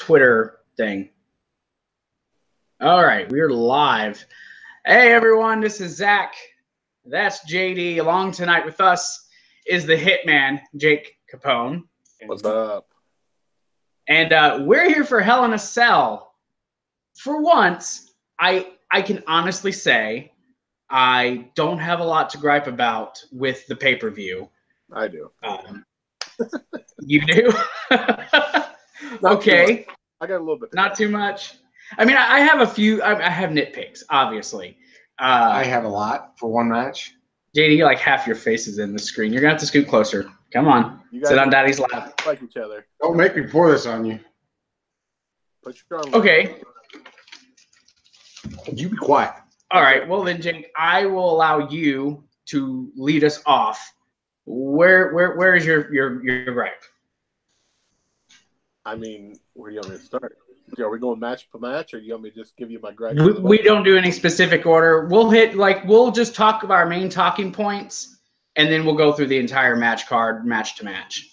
Twitter thing. All right, we're live. Hey, everyone, this is Zach. That's JD. Along tonight with us is the Hitman, Jake Capone. What's up? And we're here for Hell in a Cell. For once, I can honestly say I don't have a lot to gripe about with the pay-per-view. I do. You do? Okay. I got a little bit. Not too much. I mean, I have a few. I have nitpicks, obviously. I have a lot for one match. JD, like half your face is in the screen. You're going to have to scoot clser. Come on. You guys sit on Daddy's lap. Like each other. Don't make me pour this on you. Put your arm okay. You be quiet. All right. Well, then, Jake, I will allow you to lead us off. Where is your gripe? I mean, where do you want me to start? Are we going match per match, or do you want me to just give you my gripe? We don't do any specific order. We'll just talk about our main talking points, and then we'll go through the entire match card, match to match.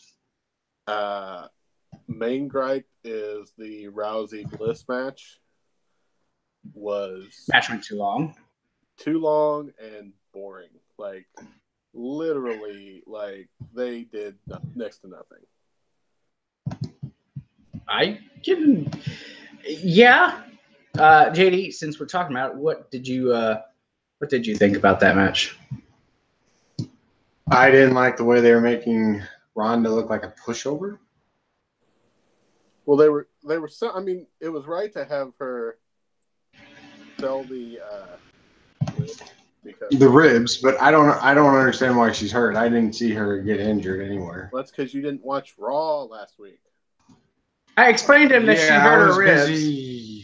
Main gripe is the Rousey Bliss match. Match went too long. Too long and boring. Like, literally, like, they did next to nothing. JD, since we're talking about it, what did you think about that match? I didn't like the way they were making Ronda look like a pushover. Well, they were. I mean, it was right to have her sell the ribs, but I don't understand why she's hurt. I didn't see her get injured anywhere. Well, that's because you didn't watch Raw last week. I explained to him that she hurt her ribs.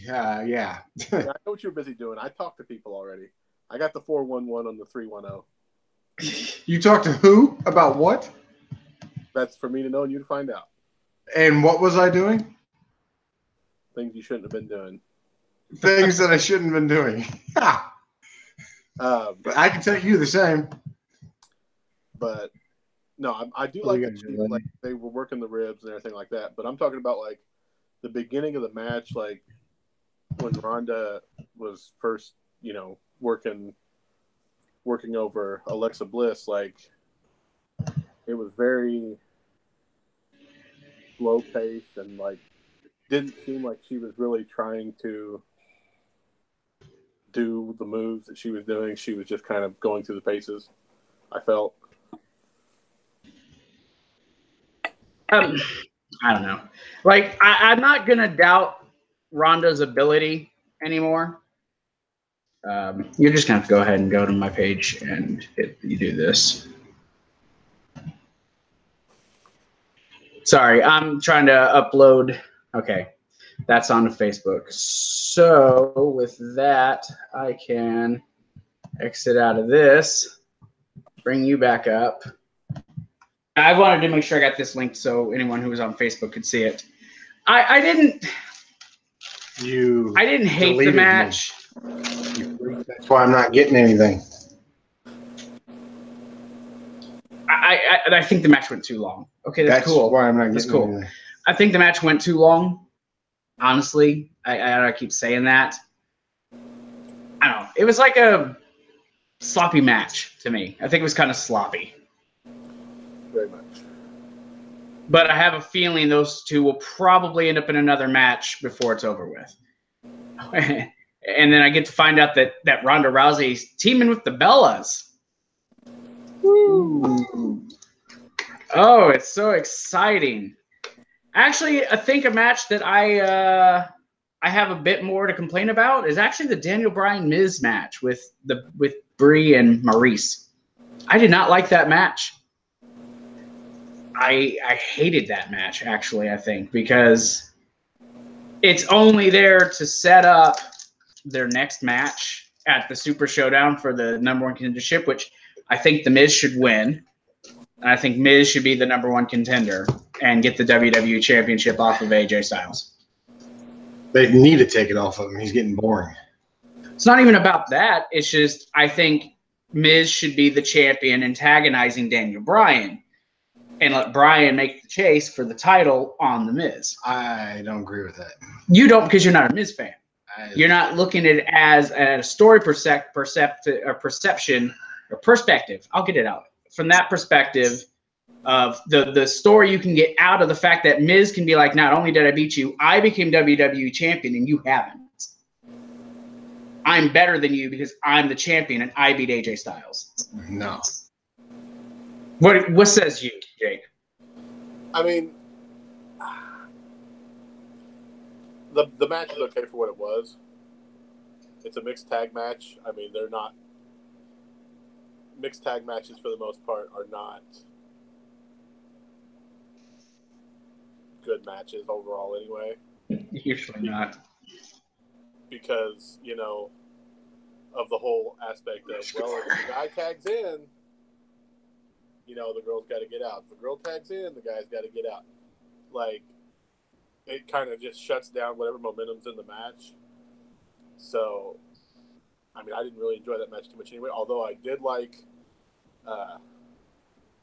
Yeah. I know what you were busy doing. I talked to people already. I got the 411 on the 310. You talked to who? About what? That's for me to know and you to find out. And what was I doing? Things you shouldn't have been doing. Things that I shouldn't have been doing. But I can tell you the same. But no, I do like that like they were working the ribs and everything like that. But I'm talking about like the beginning of the match, like when Ronda was first, working over Alexa Bliss. Like it was very slow paced and like didn't seem like she was really trying to do the moves that she was doing. She was just kind of going through the paces, I felt. I don't know. Like, I'm not going to doubt Ronda's ability anymore. You're just going to have to go ahead and go to my page and you do this. Sorry, I'm trying to upload. Okay, that's on Facebook. So with that, I can exit out of this, bring you back up. I wanted to make sure I got this linked so anyone who was on Facebook could see it. I didn't hate the match. That's why I'm not getting anything. I think the match went too long. Okay, that's cool. Why I'm not getting anything. I think the match went too long. Honestly, I keep saying that. I don't know. It was like a sloppy match to me. I think it was kind of sloppy. Very much. But I have a feeling those two will probably end up in another match before it's over with. And then I get to find out that Ronda Rousey's teaming with the Bellas. Woo. Oh, it's so exciting. Actually, I think a match that I have a bit more to complain about is actually the Daniel Bryan Miz match with Brie and Maurice. I did not like that match. I hated that match, actually, I think, because it's only there to set up their next match at the Super Showdown for the #1 contendership, which I think The Miz should win. And I think Miz should be the #1 contender and get the WWE Championship off of AJ Styles. They need to take it off of him. He's getting boring. It's not even about that. It's just I think Miz should be the champion antagonizing Daniel Bryan. and let Bryan make the chase for the title on The Miz. I don't agree with that. You don't, because you're not a Miz fan. You're not looking at it as a story perception or perspective. I'll get it out. From that perspective of the story you can get out of the fact that Miz can be like, not only did I beat you, I became WWE champion and you haven't. I'm better than you because I'm the champion and I beat AJ Styles. No. What says you, Jake? I mean, the match is okay for what it was. It's a mixed tag match. I mean, they're not mixed tag matches for the most part are not good matches overall anyway. Usually not. Because, you know, of the whole aspect of, well, if the guy tags in, you know, the girl's got to get out. If the girl tags in, the guy's got to get out. Like, it kind of just shuts down whatever momentum's in the match. So, I mean, I didn't really enjoy that match too much anyway, although I did like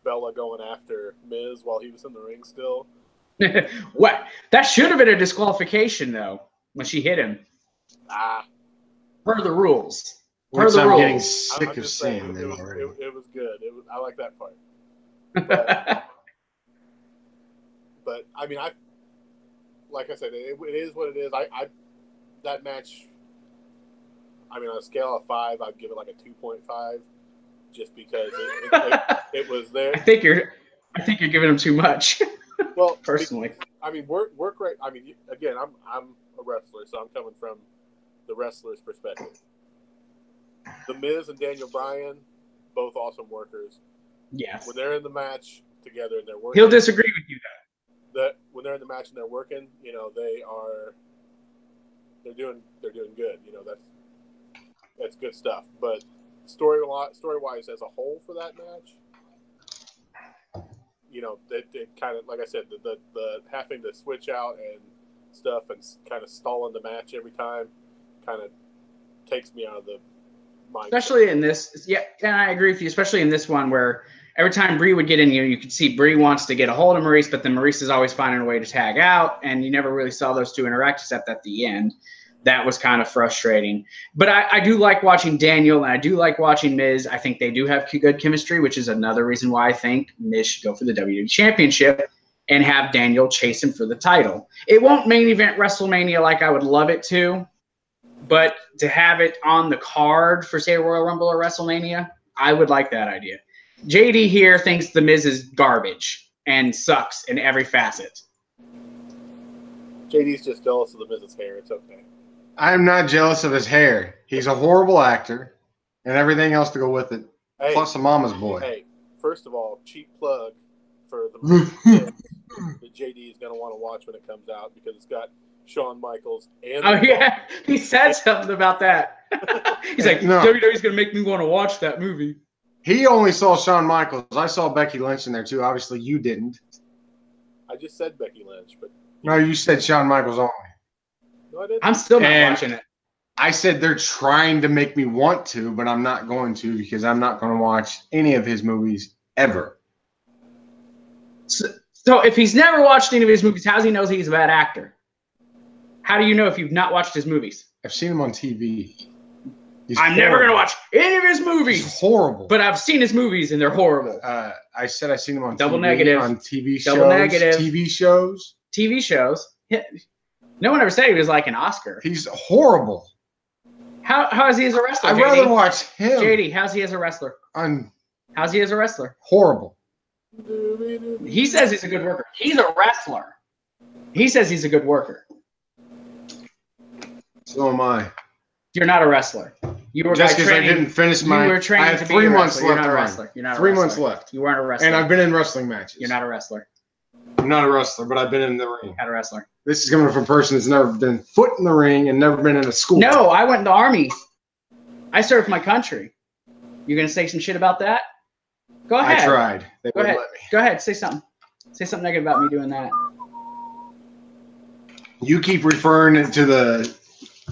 Bella going after Miz while he was in the ring still. What? That should have been a disqualification, though, when she hit him. Per the rules. Which I'm getting sick of seeing them already. It was good. I like that part. But I mean, like I said, it is what it is. That match, I mean, on a scale of 5, I'd give it like a 2.5, just because it was there. I think you're giving them too much. Well, personally, I mean, work rate. I mean, again, I'm a wrestler, so I'm coming from the wrestler's perspective. The Miz and Daniel Bryan, both awesome workers. Yes. When they're in the match together and they're working, he'll disagree with you that when they're in the match and they're working, you know, they're doing good. You know, that's good stuff. But story wise as a whole for that match, you know, it kind of, like I said, the having to switch out and stuff and kind of stalling the match every time kind of takes me out of the mindset. Especially in this, yeah, and I agree with you, especially in this one where every time Brie would get in, you could see Brie wants to get a hold of Maurice, but then Maurice is always finding a way to tag out, and you never really saw those two interact except at the end. That was kind of frustrating. But I do like watching Daniel, and I do like watching Miz. I think they do have good chemistry, which is another reason why I think Miz should go for the WWE Championship and have Daniel chase him for the title. It won't main event WrestleMania like I would love it to, but to have it on the card for, say, Royal Rumble or WrestleMania, I would like that idea. JD here thinks The Miz is garbage and sucks in every facet. JD's just jealous of The Miz's hair. It's okay. I'm not jealous of his hair. He's a horrible actor and everything else to go with it. Hey, plus a mama's boy. Hey, first of all, cheap plug for the movie that JD is going to want to watch when it comes out because it's got Shawn Michaels and yeah, he said something about that. He's like, no. WWE's going to make me want to watch that movie. He only saw Shawn Michaels. I saw Becky Lynch in there too. Obviously, you didn't. I just said Becky Lynch, but no, you said Shawn Michaels only. No, I didn't. I'm still not watching it. I said they're trying to make me want to, but I'm not going to because I'm not going to watch any of his movies ever. So if he's never watched any of his movies, how does he know he's a bad actor? How do you know if you've not watched his movies? I've seen him on TV. I'm never going to watch any of his movies. He's horrible. But I've seen his movies, and they're horrible. I said I've seen him on Double TV, negative. On TV shows. Double negative. TV shows. TV shows. No one ever said he was like an Oscar. He's horrible. How is he as a wrestler, I'd JD? rather watch him. JD, how's he as a wrestler? How's he as a wrestler? Horrible. He says he's a good worker. He's a wrestler. He says he's a good worker. So am I. You're not a wrestler. You were just because I didn't finish my. You were training I have to 3 be months left. You're left. not a wrestler. You're not a 3 wrestler. months left. You weren't a wrestler. And I've been in wrestling matches. You're not a wrestler. I'm not a wrestler, but I've been in the ring. Not a wrestler. This is coming from a person that's never been foot in the ring and never been in a school. No, I went in the Army. I served my country. You gonna say some shit about that? Go ahead. I tried. They wouldn't let me. Go ahead. Say something. Say something negative about me doing that. You keep referring to the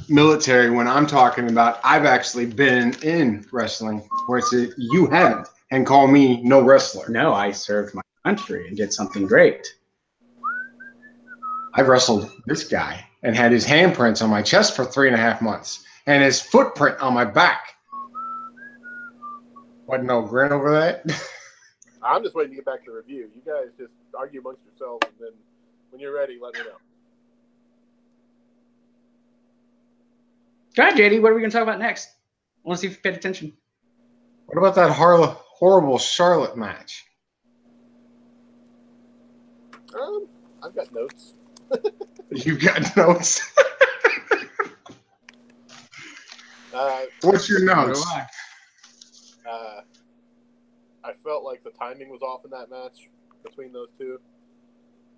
military when I'm talking about I've actually been in wrestling where it's you haven't and call me no wrestler. No, I served my country and did something great. I wrestled this guy and had his handprints on my chest for 3.5 months and his footprint on my back. Wasn't no grin over that. I'm just waiting to get back to the review. You guys just argue amongst yourselves, and then when you're ready, let me know. Go ahead, JD. What are we going to talk about next? I want to see if you paid attention. What about that horrible Charlotte match? I've got notes. You've got notes? What's your notes? I felt like the timing was off in that match between those two,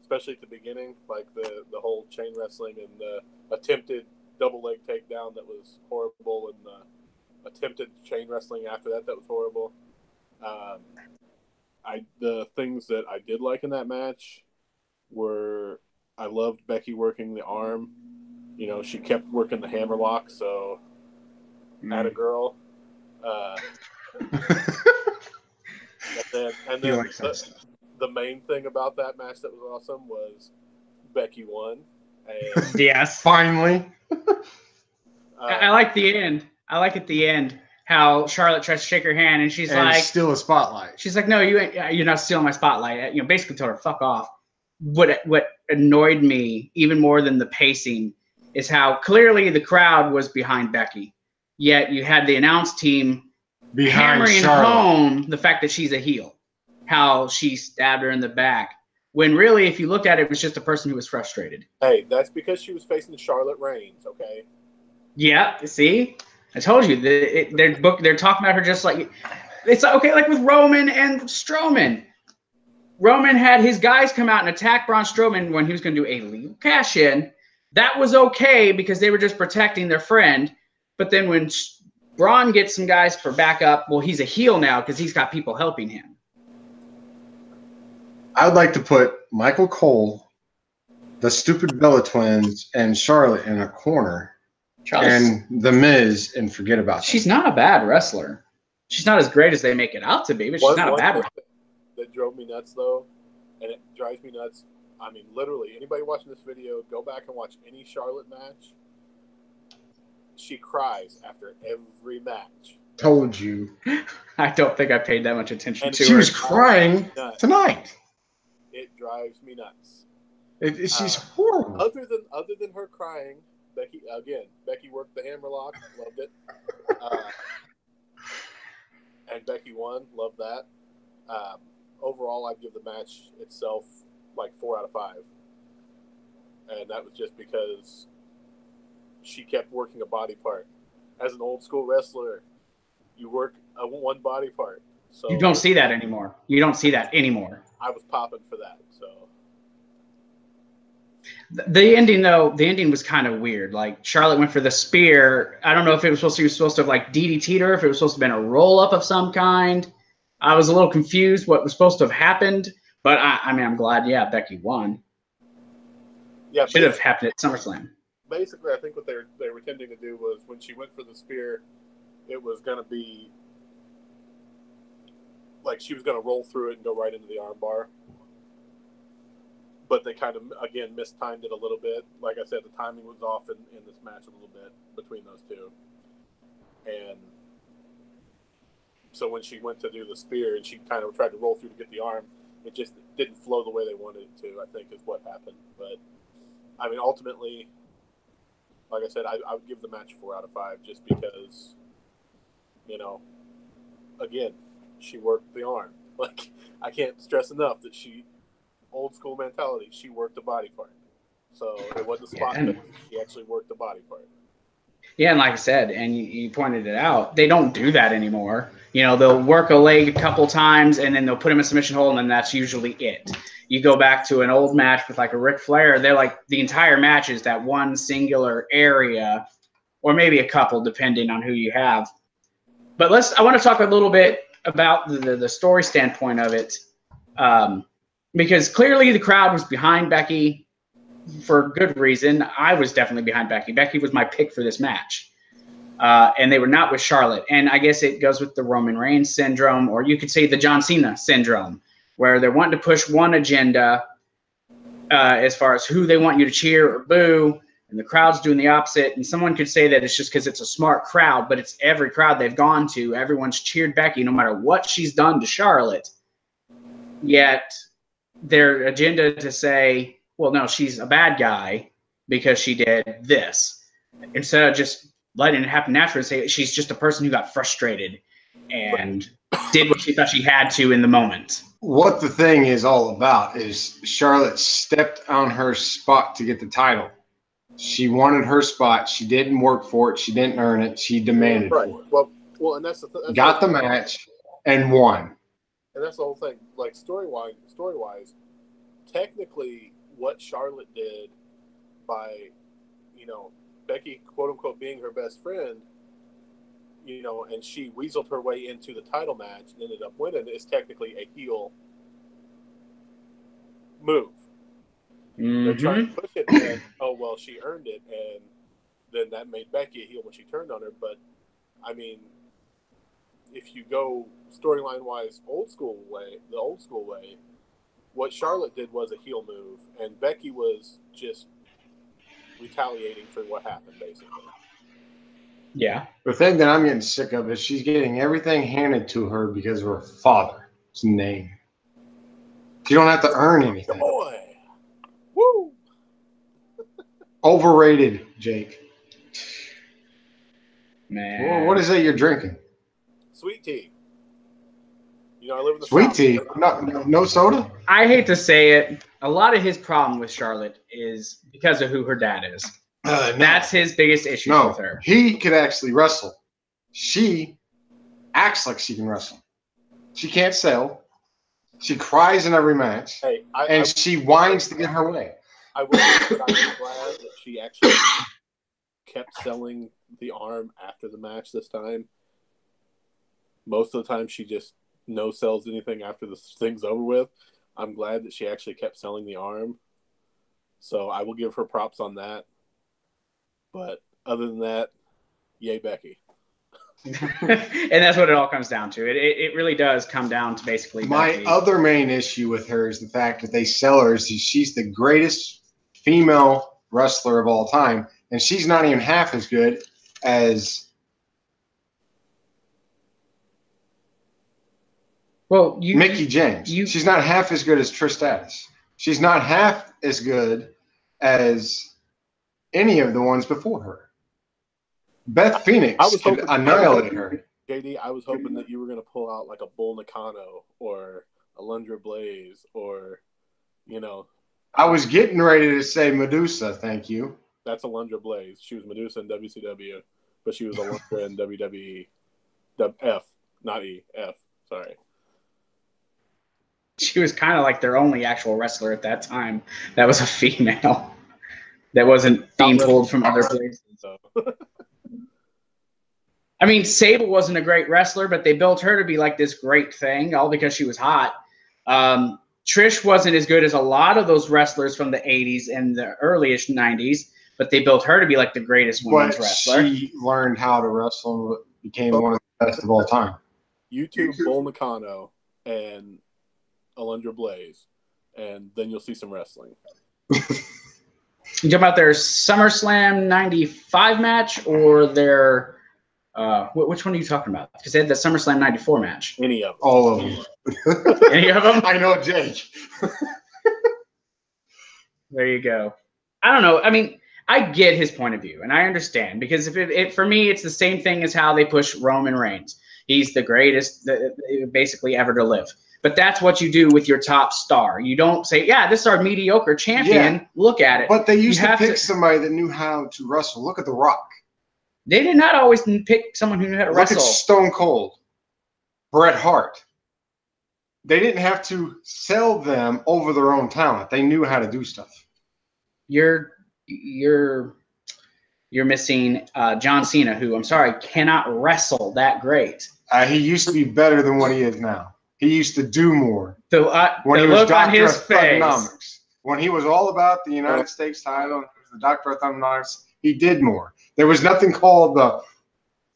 especially at the beginning, like the whole chain wrestling and the attempted double leg takedown that was horrible, and the attempted chain wrestling after that was horrible. The things that I did like in that match were I loved Becky working the arm. You know, she kept working the hammerlock, so atta girl. And then the main thing about that match that was awesome was Becky won. And yes. Finally. I like the end. I like at the end how Charlotte tries to shake her hand and she's like, steal a spotlight. She's like, no, you're not stealing my spotlight. You know, basically told her, fuck off. What annoyed me even more than the pacing is how clearly the crowd was behind Becky. Yet you had the announce team hammering home the fact that she's a heel. How she stabbed her in the back. When really, if you looked at it, it was just a person who was frustrated. Hey, that's because she was facing Charlotte Reigns, okay? Yeah, see? I told you. They're talking about her just like... It's okay, like with Roman and Strowman. Roman had his guys come out and attack Braun Strowman when he was going to do a legal cash-in. That was okay because they were just protecting their friend. But then when Braun gets some guys for backup, well, he's a heel now because he's got people helping him. I would like to put Michael Cole, the stupid Bella Twins, and Charlotte in a corner, and The Miz, and forget about She's not a bad wrestler. She's not as great as they make it out to be, but she's not a bad wrestler. That drove me nuts, though, and it drives me nuts. I mean, literally, anybody watching this video, go back and watch any Charlotte match. She cries after every match. Told you. I don't think I paid that much attention to her. She was crying tonight. It drives me nuts. She's horrible. Other than her crying, Becky worked the hammerlock, loved it. And Becky won, loved that. Overall, I'd give the match itself like 4 out of 5. And that was just because she kept working a body part. As an old school wrestler, you work one body part. So you don't see that anymore. You don't see that anymore. I was popping for that. So the ending was kind of weird. Like Charlotte went for the spear. I don't know if it was supposed to have like DDT'd her, if it was supposed to have been a roll up of some kind. I was a little confused what was supposed to have happened, but I mean, I'm glad. Yeah, Becky won. Yeah, should have happened at SummerSlam. Basically, I think what they were intending to do was when she went for the spear, it was going to be like she was going to roll through it and go right into the armbar. But they kind of, again, mistimed it a little bit. Like I said, the timing was off in this match a little bit between those two. And so when she went to do the spear and she kind of tried to roll through to get the arm, it just didn't flow the way they wanted it to, I think is what happened. But, I mean, ultimately, like I said, I would give the match 4 out of 5 just because, you know, again, she worked the arm. Like, I can't stress enough that old school mentality, she worked the body part. So it wasn't a spot finish. She actually worked the body part. Yeah, and like I said, and you pointed it out, they don't do that anymore. You know, they'll work a leg a couple times, and then they'll put him in a submission hold, and then that's usually it. You go back to an old match with like a Ric Flair, they're like the entire match is that one singular area, or maybe a couple, depending on who you have. But I want to talk a little bit about the story standpoint of it. Because clearly the crowd was behind Becky for good reason. I was definitely behind Becky. Becky was my pick for this match. And they were not with Charlotte. And I guess it goes with the Roman Reigns syndrome, or you could say the John Cena syndrome, where they're wanting to push one agenda as far as who they want you to cheer or boo, and the crowd's doing the opposite. And someone could say that it's just because it's a smart crowd, but it's every crowd they've gone to. Everyone's cheered Becky no matter what she's done to Charlotte. Yet their agenda to say, well, no, she's a bad guy because she did this. Instead of just letting it happen naturally, say she's just a person who got frustrated and did what she thought she had to in the moment. What the thing is all about is Charlotte stepped on her spot to get the title. She wanted her spot. She didn't work for it. She didn't earn it. She demanded for it. Well, and that's the got the match and won. And that's the whole thing. Like story-wise, technically, what Charlotte did by, Becky, quote unquote, being her best friend, and she weaseled her way into the title match and ended up winning, is technically a heel move. Mm-hmm. They're trying to push it and, oh, well, she earned it, and then that made Becky a heel when she turned on her. But, I mean, if you go storyline-wise the old school way, what Charlotte did was a heel move, and Becky was just retaliating for what happened, basically. Yeah. The thing that I'm getting sick of is she's getting everything handed to her because of her father's name. She don't have to earn anything. Boy. Woo! Overrated, Jake. Man. Well, what is that you're drinking? Sweet tea. I live in the Sweet South. tea? No soda? I hate to say it. A lot of his problem with Charlotte is because of who her dad is. No. That's his biggest issue with her. He could actually wrestle. She acts like she can wrestle. She can't sell. She cries in every match. She whines to get her way. I will say that I'm glad that she actually kept selling the arm after the match this time. Most of the time, she just no sells anything after the thing's over with. I'm glad that she actually kept selling the arm. So I will give her props on that. But other than that, yay, Becky. And that's what it all comes down to. It really does come down to basically Becky. My other main issue with her is the fact that they sell her as she's the greatest female wrestler of all time, and she's not even half as good as Mickie James. She's not half as good as Trish Stratus. She's not half as good as any of the ones before her. Beth Phoenix could annihilate her. JD, I was hoping that you were going to pull out like a Bull Nakano or Alundra Blaze or, I was getting ready to say Medusa, thank you. That's Alundra Blaze. She was Medusa in WCW, but she was Alundra in WWE. F, not E, F, sorry. She was kind of like their only actual wrestler at that time. That was a female. That wasn't being pulled from other places. I mean, Sable wasn't a great wrestler, but they built her to be like this great thing, all because she was hot. Trish wasn't as good as a lot of those wrestlers from the 80s and the earliest 90s, but they built her to be like the greatest women's wrestler. She learned how to wrestle and became one of the best of all time. YouTube Bull Nakano and Alundra Blaze, and then you'll see some wrestling. You talking about their SummerSlam 95 match or their which one are you talking about? Because they had the SummerSlam 94 match. Any of them. All of them. Any of them? I know Jake. There you go. I don't know. I mean, I get his point of view, and I understand. Because if for me, it's the same thing as how they push Roman Reigns. He's the greatest basically ever to live. But that's what you do with your top star. You don't say, yeah, this is our mediocre champion. Yeah, look at it. But they used to pick somebody that knew how to wrestle. Look at The Rock. They did not always pick someone who knew how to wrestle. Look at Stone Cold. Bret Hart. They didn't have to sell them over their own talent. They knew how to do stuff. You're missing John Cena, who, I'm sorry, cannot wrestle that great. He used to be better than what he is now. He used to do more. When he was Dr. of Thugonomics. When he was all about the United States title, the Dr. of Thugonomics, he did more. There was nothing called the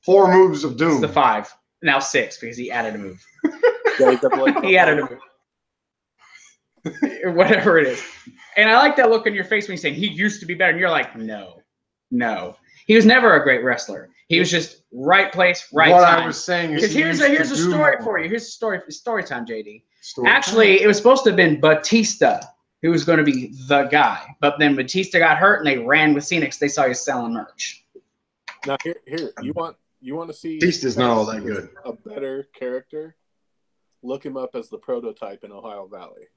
4 moves of doom. It's the 5. Now 6 because he added a move. Yeah, he added a move. whatever it is. And I like that look on your face when you're saying he used to be better. And you're like, no. He was never a great wrestler. He was just right place, right time. What I was saying is here's a story for you. Here's a story time, JD. Actually, it was supposed to have been Batista who was going to be the guy. But then Batista got hurt and they ran with Cena because they saw he was selling merch. Now here, you want to see Batista's not all that good. A better character? Look him up as the Prototype in Ohio Valley.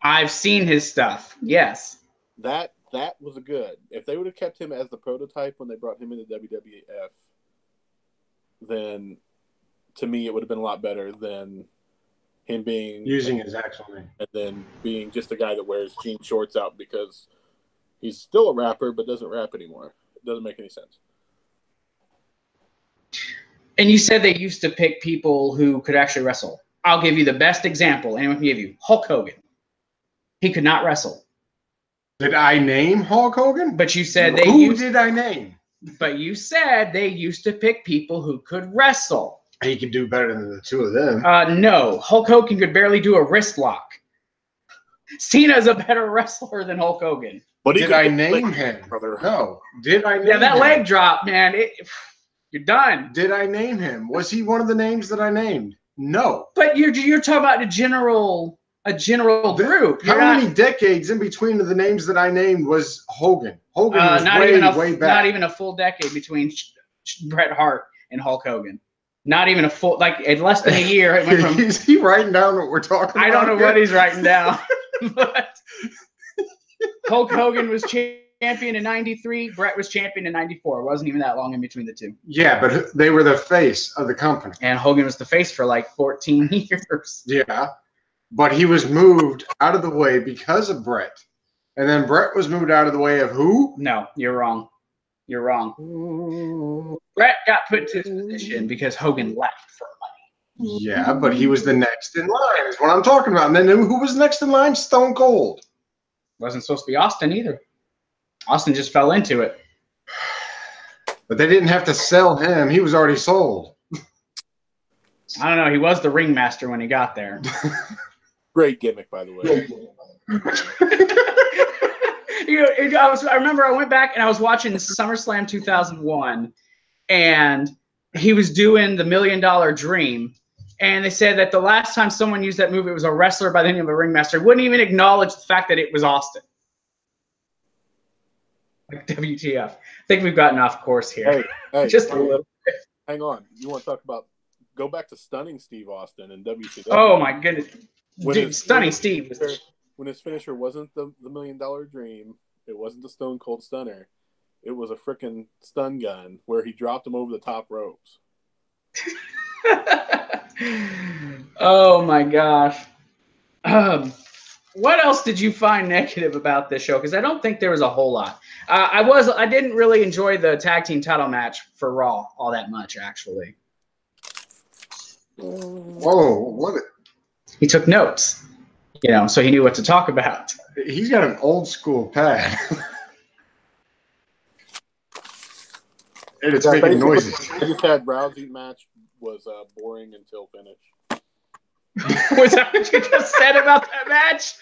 I've seen his stuff. Yes. That was good. If they would have kept him as the Prototype when they brought him into WWF, then to me it would have been a lot better than him being using his actual name and then being just a guy that wears jean shorts out because he's still a rapper but doesn't rap anymore. It doesn't make any sense. And you said they used to pick people who could actually wrestle. I'll give you the best example anyone can give you. Hulk Hogan. He could not wrestle. Did I name Hulk Hogan? But you said did I name? But you said they used to pick people who could wrestle. He could do better than the two of them. No. Hulk Hogan could barely do a wrist lock. Cena's a better wrestler than Hulk Hogan. But did I name him? Brother. No. Did I name him? Yeah, that leg drop, man. You're done. Did I name him? Was he one of the names that I named? No. But you're talking about a general group. How many decades in between the names that I named was Hogan? Hogan was way back. Not even a full decade between Bret Hart and Hulk Hogan. Not even a full, like in less than a year. It went from, is he writing down what we're talking about? I don't know what he's writing down. But Hulk Hogan was champion in 93. Bret was champion in 94. It wasn't even that long in between the two. Yeah, but they were the face of the company. And Hogan was the face for like 14 years. Yeah. But he was moved out of the way because of Bret. And then Bret was moved out of the way of who? No, you're wrong. You're wrong. Bret got put into this position because Hogan left for money. Yeah, but he was the next in line is what I'm talking about. And then who was next in line? Stone Cold. Wasn't supposed to be Austin either. Austin just fell into it. But they didn't have to sell him. He was already sold. I don't know. He was the ringmaster when he got there. Great gimmick, by the way. I remember I went back and I was watching SummerSlam 2001, and he was doing the $1 Million Dream, and they said that the last time someone used that move, it was a wrestler by the name of a ringmaster. Wouldn't even acknowledge the fact that it was Austin. Like WTF. I think we've gotten off course here. Hey, just a little bit. Hang on. You want to talk about? Go back to Stunning Steve Austin in WCW. Oh my goodness. Dude, Stunning Steve. When his finisher wasn't the $1 Million Dream, it wasn't the Stone Cold Stunner. It was a freaking stun gun where he dropped him over the top ropes. Oh my gosh. What else did you find negative about this show? Because I don't think there was a whole lot. I didn't really enjoy the tag team title match for Raw all that much, actually. Whoa, what? He took notes, so he knew what to talk about. He's got an old school pad. And it's making noises. I just had Rousey match was boring until finish. Was that what you just said about that match?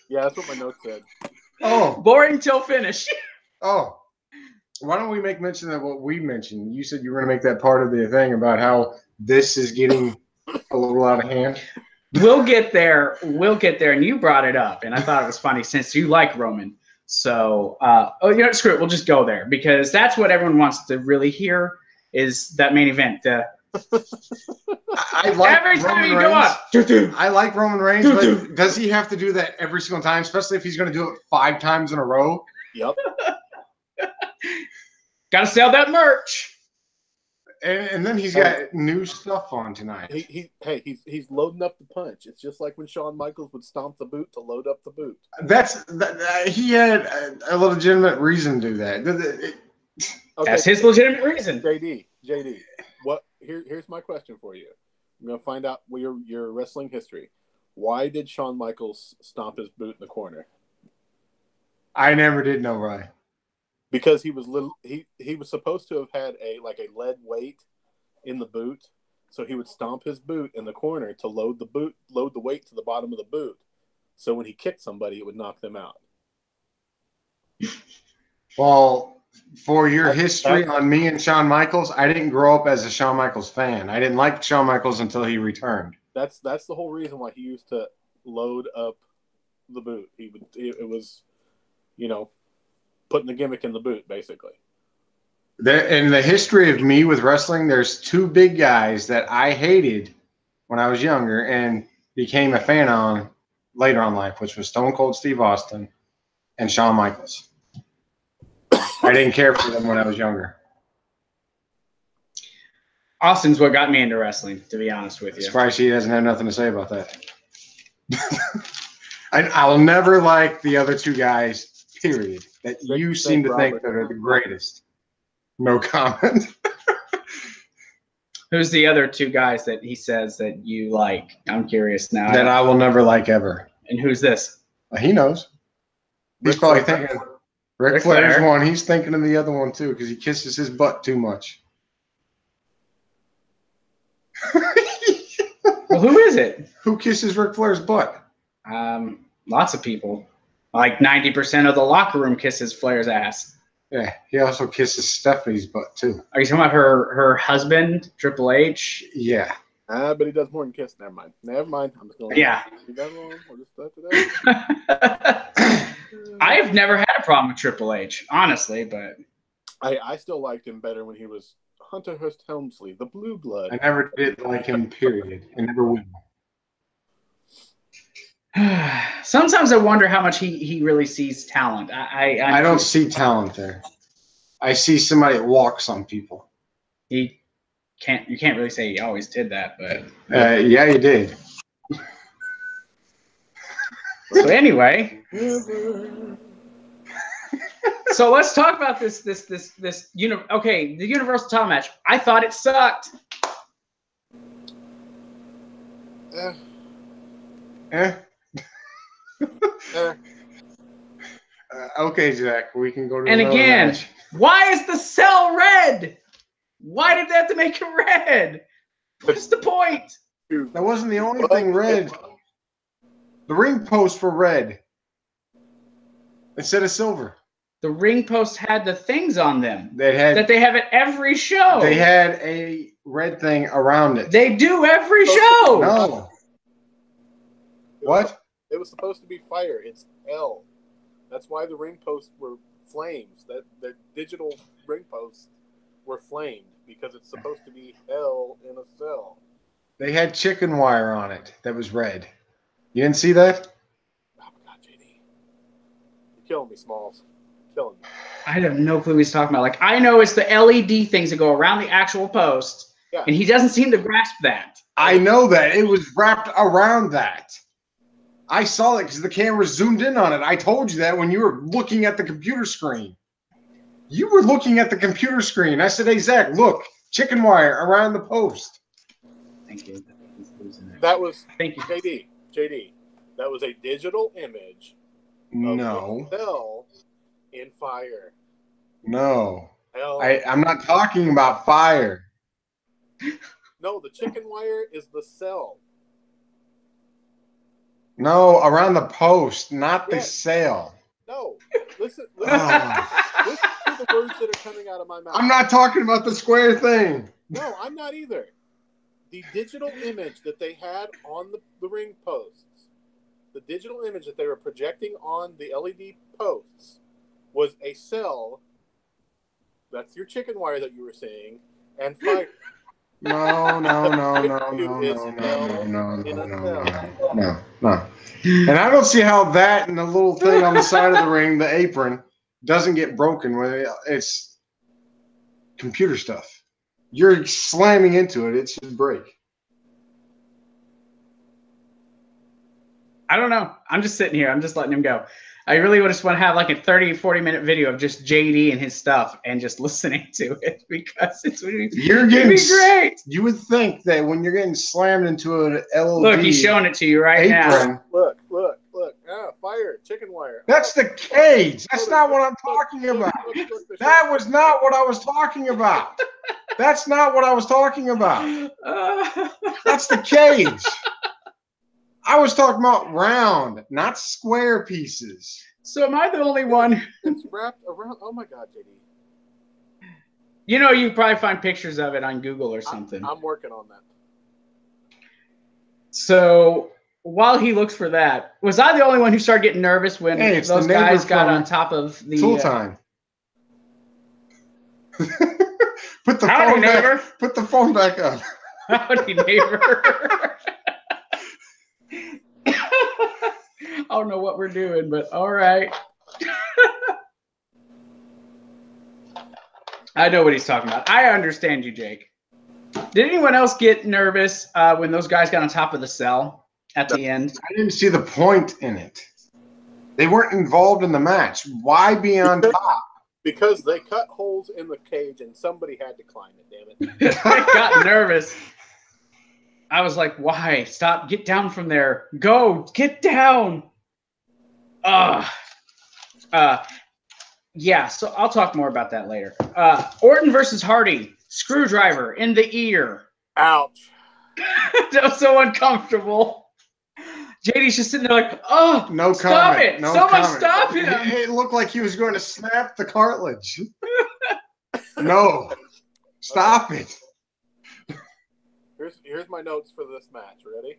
Yeah, that's what my notes said. Oh, boring till finish. Oh, why don't we make mention of what we mentioned? You said you were going to make that part of the thing about how this is getting a little out of hand. We'll get there. And you brought it up, and I thought it was funny since you like Roman. So, screw it. We'll just go there because that's what everyone wants to really hear is that main event. I like every time Roman you Reigns. go up. I like Roman Reigns, but does he have to do that every single time, especially if he's going to do it 5 times in a row? Yep. Got to sell that merch. And then he's got new stuff on tonight. He's loading up the punch. It's just like when Shawn Michaels would stomp the boot to load up the boot. He had a legitimate reason to do that. Okay. That's his legitimate reason. JD, here's my question for you. I'm gonna find out your wrestling history. Why did Shawn Michaels stomp his boot in the corner? I never did know why. Because he was he was supposed to have had a lead weight in the boot, so he would stomp his boot in the corner to load the weight to the bottom of the boot. So when he kicked somebody, it would knock them out. Well, for your history on me and Shawn Michaels, I didn't grow up as a Shawn Michaels fan. I didn't like Shawn Michaels until he returned. That's the whole reason why he used to load up the boot. It was, putting the gimmick in the boot, basically. In the history of me with wrestling, there's two big guys that I hated when I was younger and became a fan on later on life, which was Stone Cold Steve Austin and Shawn Michaels. I didn't care for them when I was younger. Austin's what got me into wrestling, to be honest with you. Surprised he doesn't have nothing to say about that. I'll never like the other two guys, period, that you seem to think that are the greatest. No comment. Who's the other two guys that he says that you like? I'm curious now. That I will never like ever. And who's this? He knows. He's probably thinking Ric Flair's one. He's thinking of the other one too because he kisses his butt too much. Well, who is it? Who kisses Ric Flair's butt? Lots of people. Like 90% of the locker room kisses Flair's ass. Yeah, he also kisses Stephanie's butt too. Are you talking about her husband, Triple H? Yeah. But he does more than kiss. Never mind. I'm just going. Yeah. You got wrong. We'll just start today. I've never had a problem with Triple H, honestly, but I still liked him better when he was Hunter Hearst Helmsley, the Blue Blood. I never did like him. Period. I never will. Sometimes I wonder how much he really sees talent. I don't see talent there. I see somebody that walks on people. You can't really say he always did that, but yeah, he did. So anyway, so let's talk about this okay, the Universal title match. I thought it sucked. Okay, Zach, we can go to. And again, match. Why is the cell red? Why did they have to make it red? What's the point? That wasn't the only thing red. The ring posts were red instead of silver. The ring posts had the things on them that they have at every show. They had a red thing around it. They do every show. No. What? It was supposed to be fire. It's hell. That's why the ring posts were flames. That the digital ring posts were flamed because it's supposed to be hell in a cell. They had chicken wire on it that was red. You didn't see that? Oh my God, JD, you're killing me, Smalls. Killing me. I have no clue what he's talking about. Like, I know it's the LED things that go around the actual post, and he doesn't seem to grasp that. I know that. It was wrapped around that. I saw it because the camera zoomed in on it. I told you that when you were looking at the computer screen. You were looking at the computer screen. I said, hey, Zach, look, chicken wire around the post. Thank you. That was, thank you. JD, that was a digital image of hell in fire. No. I'm not talking about fire. No, the chicken wire is the cell. No, around the post, not the sail. No, listen to the words that are coming out of my mouth. I'm not talking about the square thing. No, I'm not either. The digital image that they had on the ring posts, the digital image that they were projecting on the LED posts was a cell. That's your chicken wire that you were seeing, and fire. No. And I don't see how that and the little thing on the side of the ring, the apron, doesn't get broken when it's computer stuff. You're slamming into it. It should break. I don't know. I'm just sitting here. I'm just letting him go. I really just want to have like a 30, 40-minute video of just JD and his stuff and just listening to it because it's going to be great. You would think that when you're getting slammed into an LED Look, he's showing it to you right now. Look. Ah, fire, chicken wire. That's the cage. That's not what I'm talking about. That was not what I was talking about. That's not what I was talking about. That's the cage. I was talking about round, not square pieces. So am I the only one? It's wrapped around. Oh my God, JD. You know, you probably find pictures of it on Google or something. I'm working on that. So while he looks for that, was I the only one who started getting nervous when those guys got on top of the Tool Time? Put the Howdy, phone neighbor. back. Put the phone back up. Howdy, neighbor. I don't know what we're doing, but all right. I know what he's talking about. I understand you, Jake. Did anyone else get nervous when those guys got on top of the cell at the end? I didn't see the point in it. They weren't involved in the match. Why be on top? Because they cut holes in the cage and somebody had to climb it, damn it. I got nervous. I was like, why? Stop. Get down from there. Go. Get down. Yeah, so I'll talk more about that later. Orton versus Hardy. Screwdriver in the ear. Ouch. That was so uncomfortable. JD's just sitting there like, oh, no stop comment. it. No Someone comment. stop him. It looked like he was going to snap the cartilage. No. Stop it. Here's my notes for this match. Ready?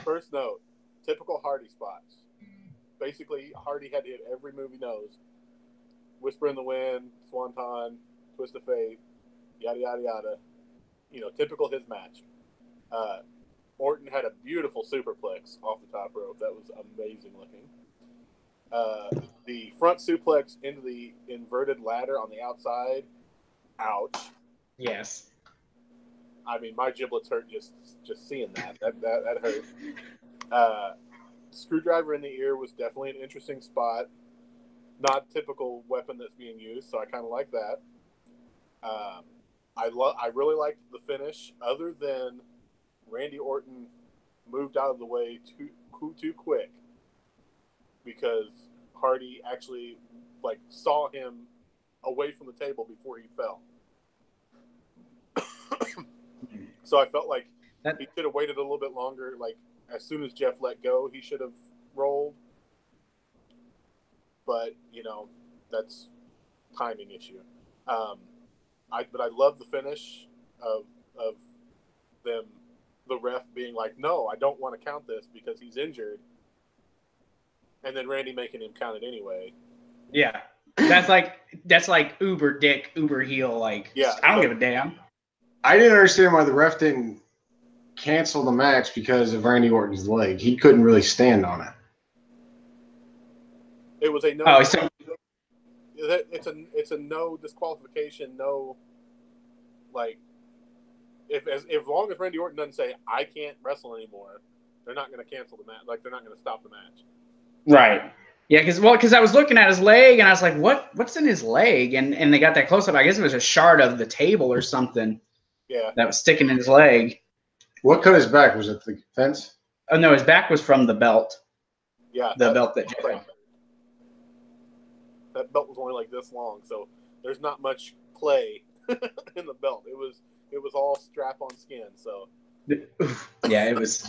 First note, typical Hardy spots. Basically, Hardy had to hit every move he knows. Whisper in the Wind, Swanton, Twist of Fate, yada, yada, yada. You know, typical his match. Orton had a beautiful superplex off the top rope. That was amazing looking. The front suplex into the inverted ladder on the outside. Ouch. Yes. I mean, my giblets hurt just seeing that. That hurt. Screwdriver in the ear was definitely an interesting spot. Not a typical weapon that's being used, so I kind of like that. I really liked the finish, other than Randy Orton moved out of the way too quick, because Hardy actually saw him away from the table before he fell. So I felt like he should have waited a little bit longer. Like, as soon as Jeff let go, he should have rolled. But, that's timing issue. But I love the finish of them, the ref being like, no, I don't want to count this because he's injured. And then Randy making him count it anyway. Yeah. That's like uber dick, uber heel. Like, yeah, I don't give a damn. I didn't understand why the ref didn't cancel the match because of Randy Orton's leg. He couldn't really stand on it. It was a no. Oh, so it's a no disqualification. No, if long as Randy Orton doesn't say I can't wrestle anymore, they're not going to cancel the match. Like, they're not going to stop the match. Right. Yeah, because I was looking at his leg and I was like, what's in his leg? And they got that close up. I guess it was a shard of the table or something. Yeah. That was sticking in his leg. What cut his back? Was it the fence? Oh no, his back was from the belt. Yeah. The belt that Jeff had. That belt was only like this long, so there's not much play in the belt. It was all strap-on skin. So yeah, it was.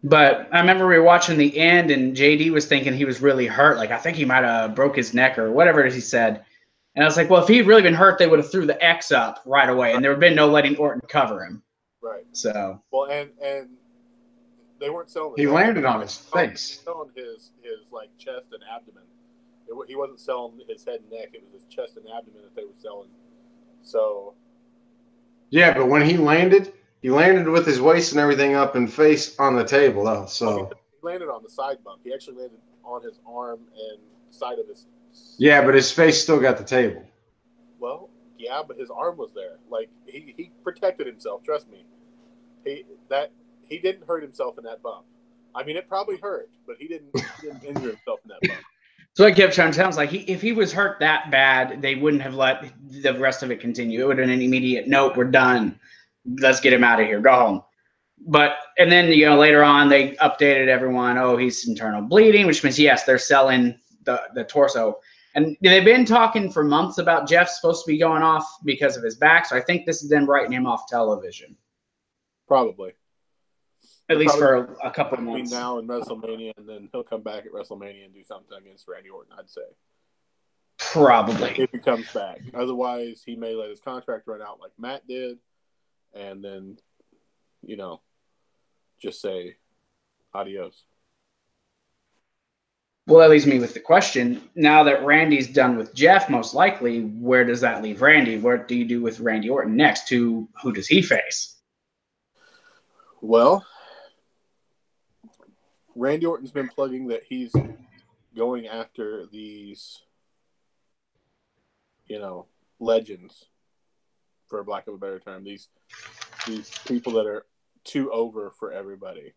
But I remember we were watching the end, and JD was thinking he was really hurt. Like, I think he might have broke his neck or whatever he said. And I was like, well, if he'd really been hurt, they would have threw the X up right away, and there would have been no letting Orton cover him. Right. So. Well, and they weren't selling. He landed on his face. Selling his chest and abdomen. He wasn't selling his head and neck. It was his chest and abdomen that they were selling. So. Yeah, but when he landed with his waist and everything up and face on the table, though. So he landed on the side bump. He actually landed on his arm and side of his. Yeah, but his face still got the table. Well, yeah, but his arm was there. Like, he protected himself. Trust me. He didn't hurt himself in that bump. I mean, it probably hurt, but he didn't injure himself in that bump. So I kept trying to tell him, like, if he was hurt that bad, they wouldn't have let the rest of it continue. It would have been an immediate, nope, we're done. Let's get him out of here. Go home. And then, later on, they updated everyone. Oh, he's internal bleeding, which means, yes, they're selling the torso. And they've been talking for months about Jeff supposed to be going off because of his back. So I think this is them writing him off television. Probably. at least for a couple of months. Between now and WrestleMania, and then he'll come back at WrestleMania and do something against Randy Orton, I'd say. Probably. If he comes back. Otherwise, he may let his contract run out like Matt did, and then, just say adios. Well, that leaves me with the question. Now that Randy's done with Jeff, most likely, where does that leave Randy? What do you do with Randy Orton next? Who does he face? Well, Randy Orton's been plugging that he's going after these, legends, for lack of a better term. These people that are too over for everybody.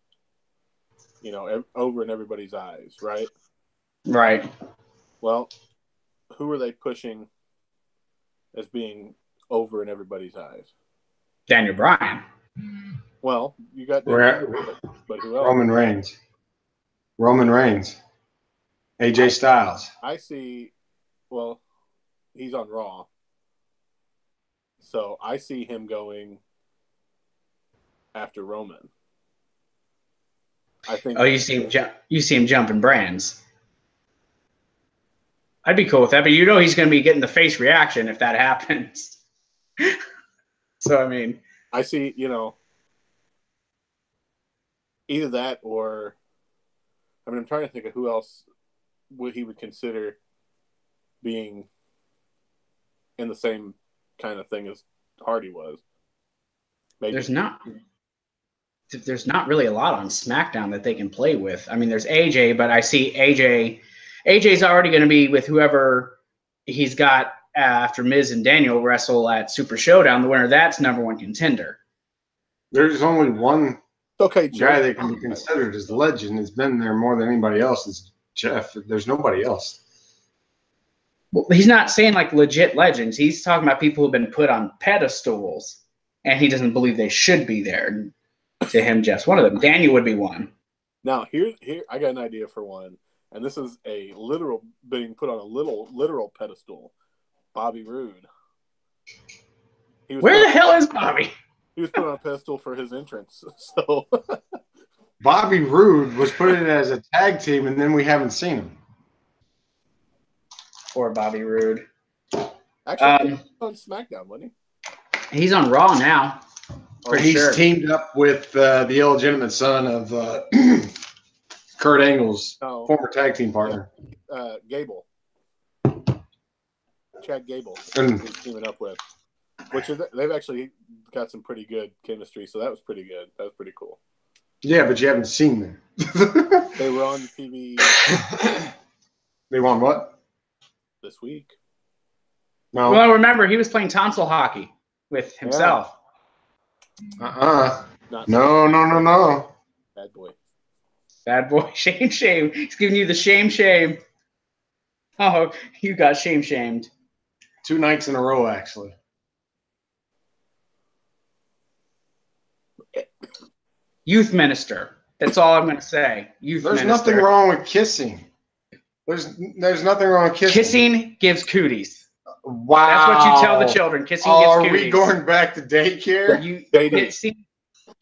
Over in everybody's eyes, right? Right. Well, who are they pushing as being over in everybody's eyes? Daniel Bryan. Well, you got Daniel, but who else? Roman Reigns. AJ Styles. I see. Well, he's on Raw, so I see him going after Roman. I think. Oh, you see him jumping brands. I'd be cool with that, but he's going to be getting the face reaction if that happens. So, I mean, I see, either that or, I'm trying to think of who else he would consider being in the same kind of thing as Hardy was. Maybe. There's not really a lot on SmackDown that they can play with. I mean, there's AJ, but I see AJ's already going to be with whoever he's got after Miz and Daniel wrestle at Super Showdown. The winner, that's number one contender. There's only one guy that can be considered as legend. Has been there more than anybody else. Is Jeff. There's nobody else. Well, he's not saying like legit legends. He's talking about people who've been put on pedestals, and he doesn't believe they should be there. To him, Jeff's one of them. Daniel would be one. Now, here, I got an idea for one, and this is a literal being put on a literal pedestal. Bobby Roode. Where the hell is Bobby? He was put on a pedestal for his entrance. So Bobby Roode was put in as a tag team, and then we haven't seen him. Poor Bobby Roode. Actually, on SmackDown, wasn't he? He's on Raw now. He's teamed up with the illegitimate son of Kurt Angle's former tag team partner. Gable. Chad Gable. He's teaming up with. They've actually got some pretty good chemistry, so that was pretty good. That was pretty cool. Yeah, but you haven't seen them. They were on TV. They won what? This week. No. Well, remember, he was playing tonsil hockey with himself. Yeah. No. Bad boy. Shame. He's giving you the shame. Oh, you got shamed. 2 nights in a row, actually. Youth minister. That's all I'm going to say. There's nothing wrong with kissing. There's nothing wrong with kissing. Kissing gives cooties. Wow. That's what you tell the children. Kissing gives cooties. Are we going back to daycare?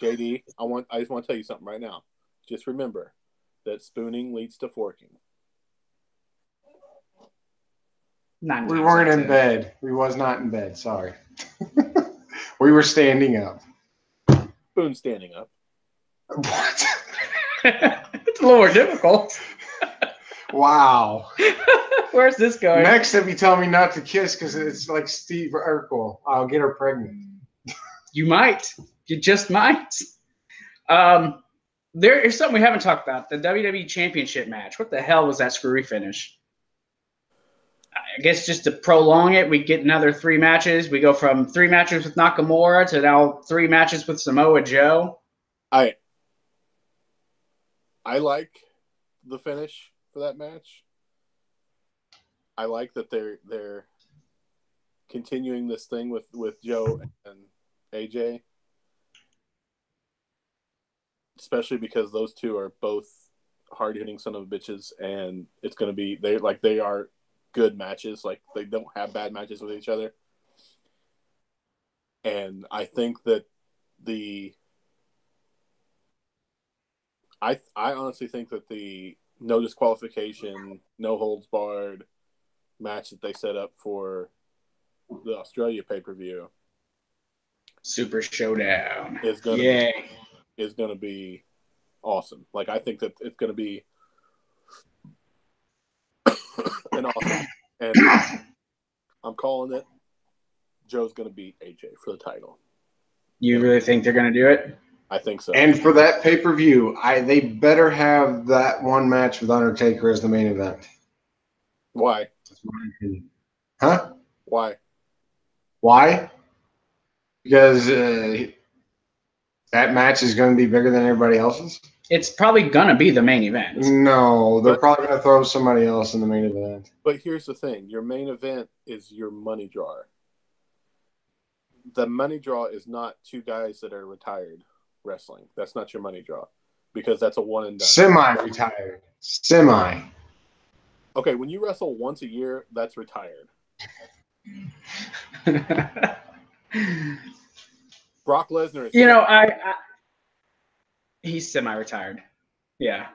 JD, I just want to tell you something right now. Just remember that spooning leads to forking. We weren't in bed. We was not in bed. Sorry. We were standing up. Spoon standing up. What? It's a little more difficult. Wow. Where's this going? Next, if you tell me not to kiss because it's like Steve Urkel, I'll get her pregnant. You might. You just might. There's something we haven't talked about. The WWE Championship match. What the hell was that screwy finish? I guess just to prolong it, we get another 3 matches. We go from 3 matches with Nakamura to now 3 matches with Samoa Joe. I like the finish for that match. I like that they're continuing this thing with Joe and AJ, especially because those two are both hard-hitting son of bitches, and it's going to be they are good matches. Like, they don't have bad matches with each other, and I think that the I honestly think that the no disqualification, no holds barred match that they set up for the Australia pay-per-view Super Showdown is gonna be awesome. Like, I think that it's gonna be an awesome, and I'm calling it. Joe's gonna beat AJ for the title. You really think they're gonna do it? I think so. And for that pay-per-view, they better have that one match with Undertaker as the main event. Why? That's my opinion. Huh? Why? Why? Because that match is going to be bigger than everybody else's? It's probably going to be the main event. No, they're probably going to throw somebody else in the main event. But here's the thing. Your main event is your money drawer. The money draw is not two guys that are retired wrestling. That's not your money draw because that's a one and done. Semi-retired. Semi. Okay, when you wrestle once a year, that's retired. Brock Lesnar is he's semi-retired. Yeah.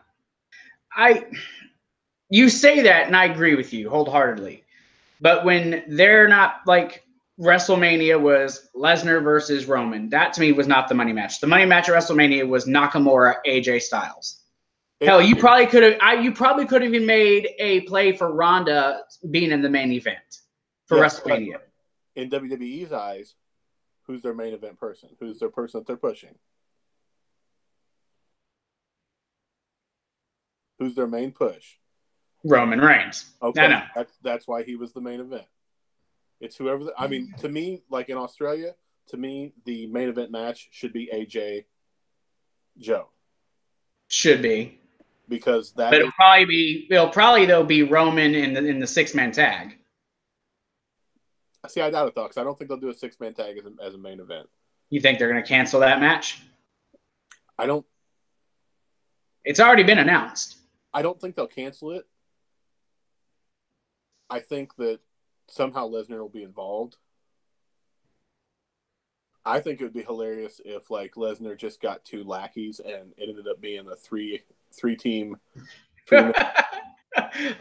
You say that and I agree with you wholeheartedly. But when they're not like WrestleMania was Lesnar versus Roman, that to me was not the money match. The money match at WrestleMania was Nakamura AJ Styles. Hell, you probably could have even made a play for Ronda being in the main event for WrestleMania. In WWE's eyes, who's their main event person? Who's their person that they're pushing? Who's their main push? Roman Reigns. Okay, I know. That's why he was the main event. It's whoever. I mean, to me, like in Australia, to me, the main event match should be AJ Joe. Should be. Because that. But it'll probably be Roman in the 6-man tag. See, I doubt it though, because I don't think they'll do a 6-man tag as a main event. You think they're going to cancel that match? I don't. It's already been announced. I don't think they'll cancel it. I think that somehow Lesnar will be involved. I think it would be hilarious if like Lesnar just got 2 lackeys and it ended up being a three-team a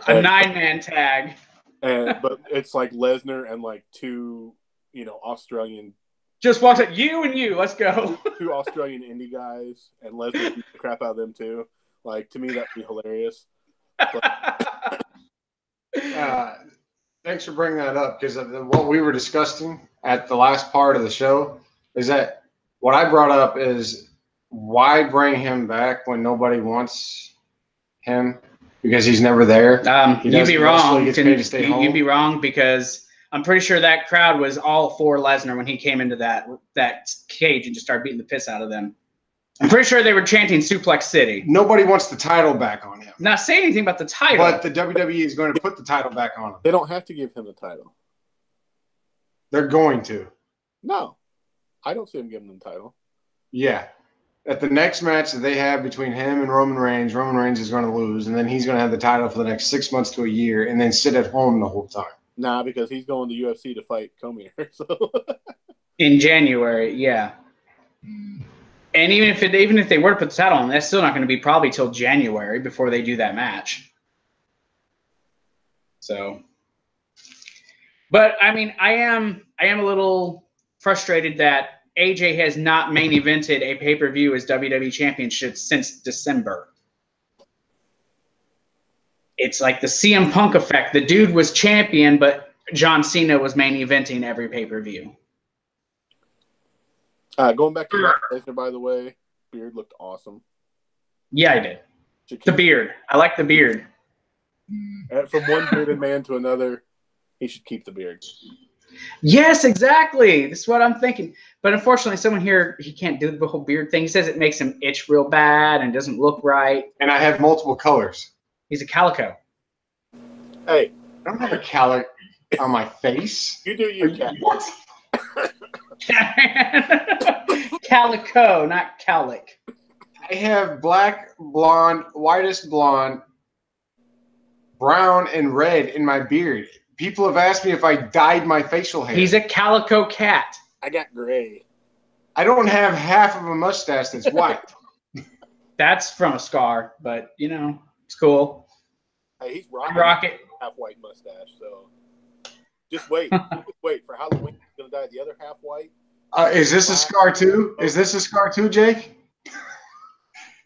9-man tag. But it's like Lesnar and like 2, Australian. Just walks at you and you. Let's go. 2 Australian indie guys, and Lesnar beat the crap out of them too. Like, to me, that'd be hilarious. Thanks for bringing that up, because what we were discussing at the last part of the show is that what I brought up is why bring him back when nobody wants him, because he's never there. You'd be wrong. You'd be wrong, because I'm pretty sure that crowd was all for Lesnar when he came into that cage and just started beating the piss out of them. I'm pretty sure they were chanting Suplex City. Nobody wants the title back on him. Not saying anything about the title. But the WWE is going to put the title back on him. They don't have to give him the title. They're going to. No. I don't see him giving them the title. Yeah. At the next match that they have between him and Roman Reigns is going to lose, and then he's going to have the title for the next 6 months to a year, and then sit at home the whole time. Nah, because he's going to UFC to fight Comier. So. In January, yeah. And even if they were to put the title on, that's still not going to be probably till January before they do that match. So, but I mean, I am a little frustrated that AJ has not main evented a pay-per-view as WWE Championship since December. It's like the CM Punk effect. The dude was champion, but John Cena was main eventing every pay-per-view. Going back to Lesnar, by the way, beard looked awesome. Yeah, I did. The beard. I like the beard. From one bearded man to another, he should keep the beard. Yes, exactly. That's what I'm thinking. But unfortunately, someone here, he can't do the whole beard thing. He says it makes him itch real bad and doesn't look right. And I have multiple colors. He's a calico. Hey. I don't have a calico on my face. You do you, cat. What? Calico, not calic. I have black, blonde, whitest blonde, brown, and red in my beard. People have asked me if I dyed my facial hair. He's a calico cat. I got gray. I don't have half of a mustache that's white. That's from a scar, but you know, it's cool. Hey, he's rocking Rocket half white mustache, so just wait. Just wait for Halloween. He's gonna dye the other half white. Is this a scar too? Is this a scar too, Jake?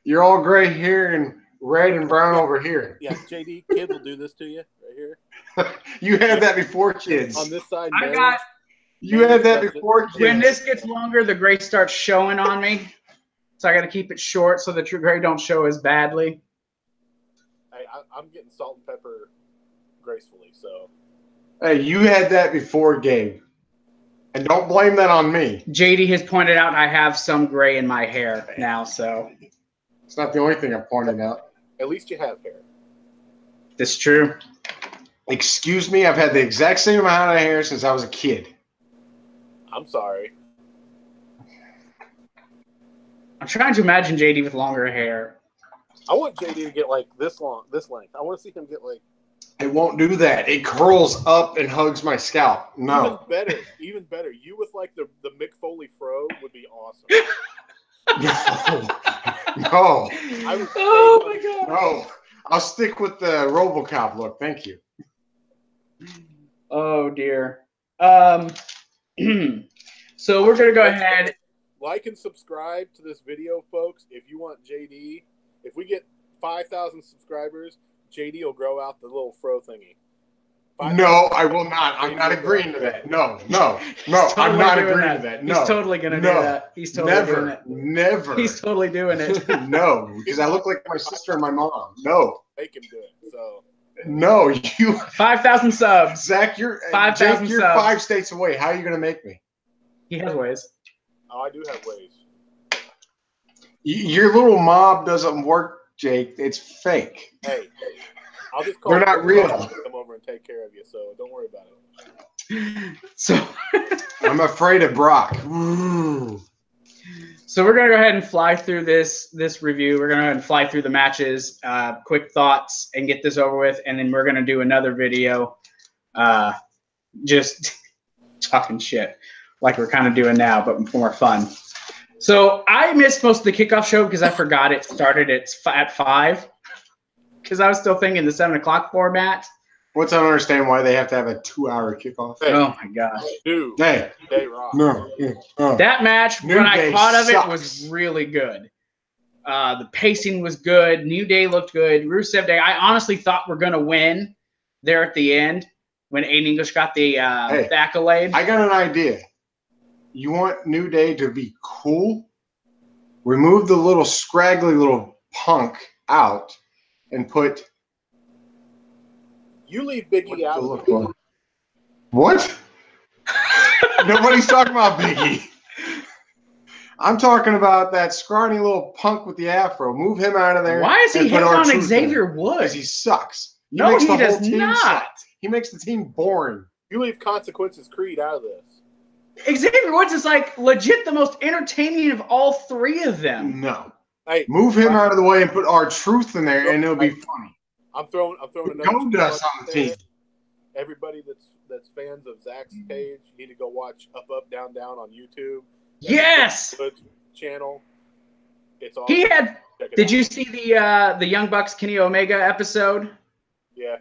You're all gray here and red and brown over here. Yeah, JD, kids will do this to you right here. You had that before, kids. On this side, you had that before, kids. When this gets longer, the gray starts showing on me. So I got to keep it short so the true gray don't show as badly. Hey, I'm getting salt and pepper gracefully, so. Hey, you had that before, Gabe. And don't blame that on me. JD has pointed out I have some gray in my hair now, so. It's not the only thing I'm pointing out. At least you have hair. That's true. Excuse me, I've had the exact same amount of hair since I was a kid. I'm sorry. I'm trying to imagine JD with longer hair. I want JD to get like this long, this length. I want to see him get like. It won't do that. It curls up and hugs my scalp. No. Even better. You with like the Mick Foley fro would be awesome. No. Oh my god. No. I'll stick with the RoboCop look. Thank you. Oh dear. So we're gonna go ahead. Like and subscribe to this video, folks. If you want JD, if we get 5,000 subscribers, JD will grow out the little fro thingy. No, I will not. I'm not agreeing to that. No. I'm not agreeing to that. No. He's totally going to do that. He's totally doing it. Never. He's totally doing it. No, because I look like my sister and my mom. No. Make him do it. So. No, you. 5,000 subs. Zach, you're 5,000 Jake, you're subs. 5 states away. How are you going to make me? He has ways. Oh, I do have ways. Your little mob doesn't work, Jake. It's fake. Hey, I'll just call. They're not real. Come over and take care of you, so don't worry about it. So I'm afraid of Brock. Ooh. So we're gonna go ahead and fly through this review. We're gonna go ahead and fly through the matches, quick thoughts, and get this over with, and then we're gonna do another video, just talking shit like we're kind of doing now, but more fun. So I missed most of the kickoff show because I forgot it started at 5. Because I was still thinking the 7 o'clock format. What's I don't understand why they have to have a 2-hour kickoff. Hey, oh my gosh. Dude. Hey. No. That match, when I caught of it, was really good. The pacing was good. New Day looked good. Rusev Day, I honestly thought we're going to win there at the end when Aiden English got the accolade. I got an idea. You want New Day to be cool? Remove the little scraggly little punk out and put. You leave Big E out of it. What? Nobody's talking about Big E. I'm talking about that scrawny little punk with the afro. Move him out of there. Why is he hitting on Xavier Woods? Because he sucks. No, he does not. He makes the team boring. You leave Consequences Creed out of this. Xavier Woods is like legit the most entertaining of all 3 of them. No. Hey, move him out of the way and put R-Truth in there, and it'll be funny. I'm throwing another Goldust on the team. Everybody that's fans of Zach's page, you need to go watch Up Up Down Down on YouTube. Yes. Channel. It's awesome. He had. Did you see the Young Bucks Kenny Omega episode? Yeah.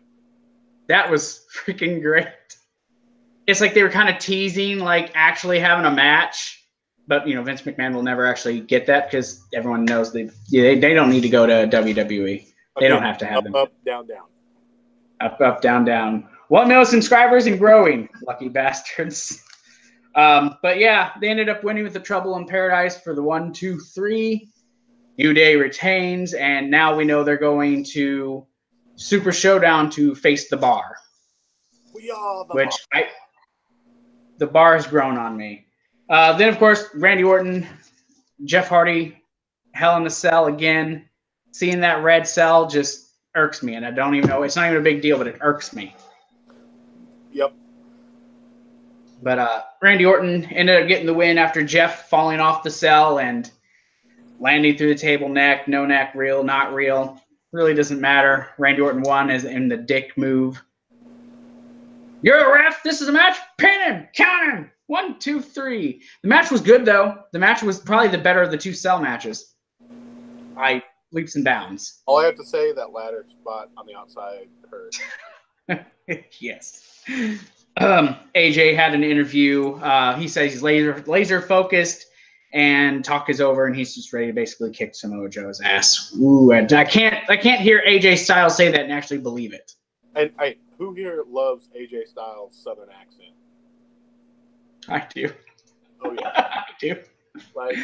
That was freaking great. It's like they were kind of teasing, like actually having a match, but Vince McMahon will never actually get that because everyone knows they don't need to go to WWE. They don't have to have them. Up, down, down. Up, up, down, down. 1 million subscribers and growing, lucky bastards. But yeah, they ended up winning with the Trouble in Paradise for the 1, 2, 3. New Day retains, and now we know they're going to Super Showdown to face the Bar. We are the Bar. The bar has grown on me. Then, of course, Randy Orton, Jeff Hardy, Hell in a Cell again. Seeing that red cell just irks me, and I don't even know. It's not even a big deal, but it irks me. Yep. But Randy Orton ended up getting the win after Jeff falling off the cell and landing through the table neck. No neck, real, not real. Really doesn't matter. Randy Orton won as in the dick move. You're a ref. This is a match. Pin him. Count him. 1, 2, 3. The match was good, though. The match was probably the better of the 2 cell matches. I leaps and bounds. All I have to say, that ladder spot on the outside hurt. Yes. AJ had an interview. He says he's laser focused, and talk is over, and he's just ready to basically kick Samoa Joe's ass. Ooh, I can't hear AJ Styles say that and actually believe it. And who here loves AJ Styles' Southern accent? I do. Oh yeah, I do. Like,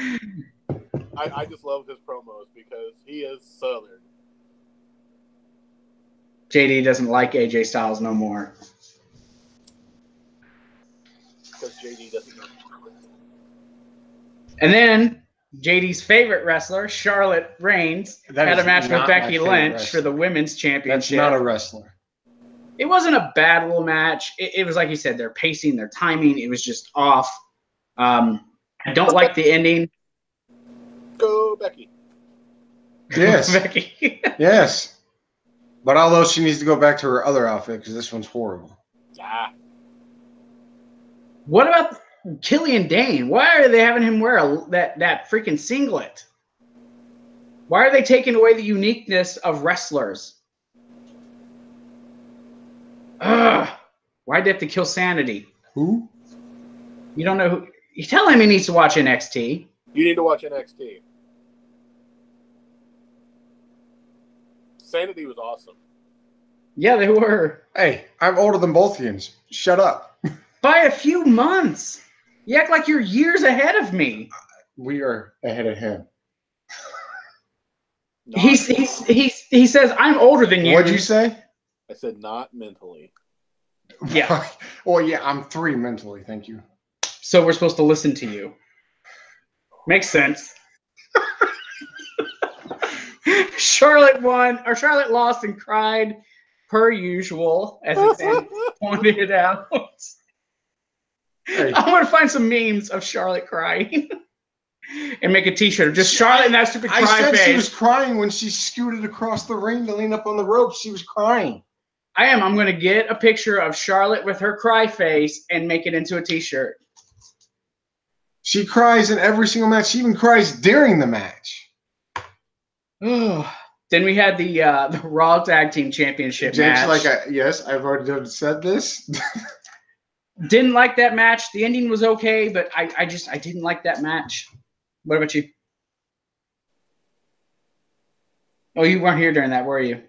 I just love his promos because he is Southern. JD doesn't like AJ Styles no more. Because JD doesn't know. And then JD's favorite wrestler, Charlotte Reigns, had a match with Becky Lynch for the women's championship. That's not a wrestler. It wasn't a bad little match. It was like you said, their pacing, their timing, it was just off. I don't like the ending. Go Becky. Yes. Becky. Yes. But although she needs to go back to her other outfit because this one's horrible. Ah. What about Killian Dane? Why are they having him wear that freaking singlet? Why are they taking away the uniqueness of wrestlers? Ugh. Why'd they have to kill Sanity? Who? You don't know who. You tell him he needs to watch NXT. You need to watch NXT. Sanity was awesome. Yeah, they were. Hey, I'm older than both of you. Shut up. By a few months. You act like you're years ahead of me. We are ahead of him. He says, I'm older than you. What'd you say? I said not mentally. Yeah. Well, yeah, I'm 3 mentally. Thank you. So we're supposed to listen to you. Makes sense. Charlotte lost and cried per usual, as it's pointed out. Hey. I want to find some memes of Charlotte crying and make a t-shirt of just Charlotte and that stupid cry I said face. she was crying when she scooted across the ring to lean up on the rope. She was crying. I'm going to get a picture of Charlotte with her cry face and make it into a t-shirt. She cries in every single match. She even cries during the match. Then we had the Raw Tag Team Championship match. Yes, I've already said this. Didn't like that match. The ending was okay, but I didn't like that match. What about you? Oh, you weren't here during that, were you?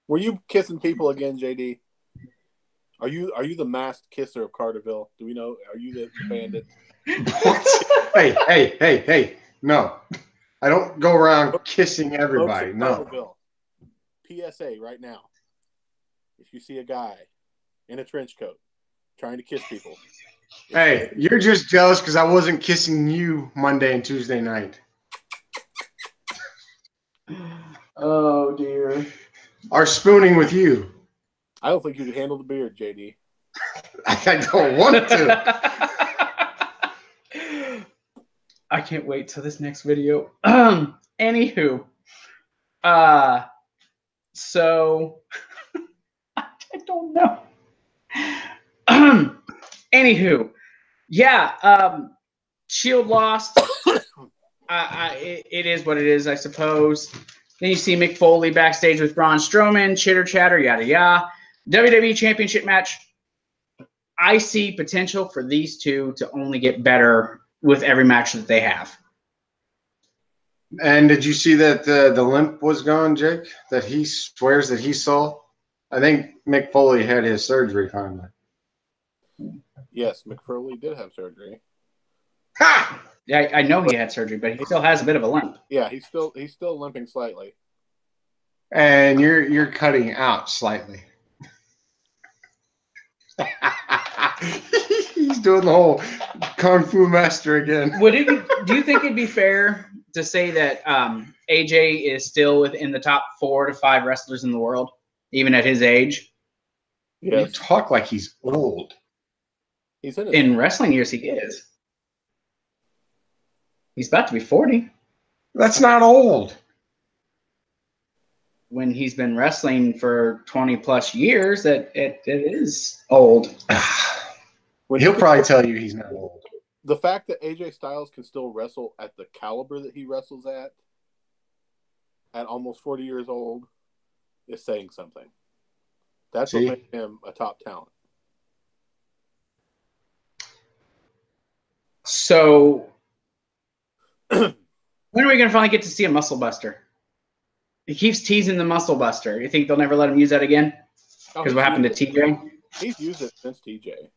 Were you kissing people again, JD? Are you the masked kisser of Carterville? Do we know? Are you the bandit? Hey. No. I don't go around kissing everybody. No. Carterville. PSA right now. If you see a guy in a trench coat trying to kiss people. Hey, you're just jealous because I wasn't kissing you Monday and Tuesday night. Oh, dear. Or spooning with you. I don't think you could handle the beard, JD. I don't want to. I can't wait till this next video. Anywho. So I don't know. Anywho. Yeah, Shield lost. It is what it is, I suppose. Then you see Mick Foley backstage with Braun Strowman, chitter chatter, yada yada. WWE Championship match. I see potential for these two to only get better with every match that they have. And did you see that the limp was gone, Jake? That he swears that he saw? I think Mick Foley had his surgery finally. Yes, Mick Foley did have surgery. Ha! Yeah, I know he had surgery, but he still has a bit of a limp. Yeah, he's still limping slightly. And you're cutting out slightly. He's doing the whole Kung Fu Master again. Do you think it'd be fair to say that AJ is still within the top 4 to 5 wrestlers in the world, even at his age? Yes. You talk like he's old. He's in wrestling years, he is. He's about to be 40. That's not old. When he's been wrestling for 20 plus years, it is old. He'll probably tell you he's not old. The fact that AJ Styles can still wrestle at the caliber that he wrestles at at almost 40 years old is saying something. That's what makes him a top talent. So, when are we going to finally get to see a muscle buster? He keeps teasing the muscle buster. You think they'll never let him use that again? Because what happened to TJ? He's used it since TJ.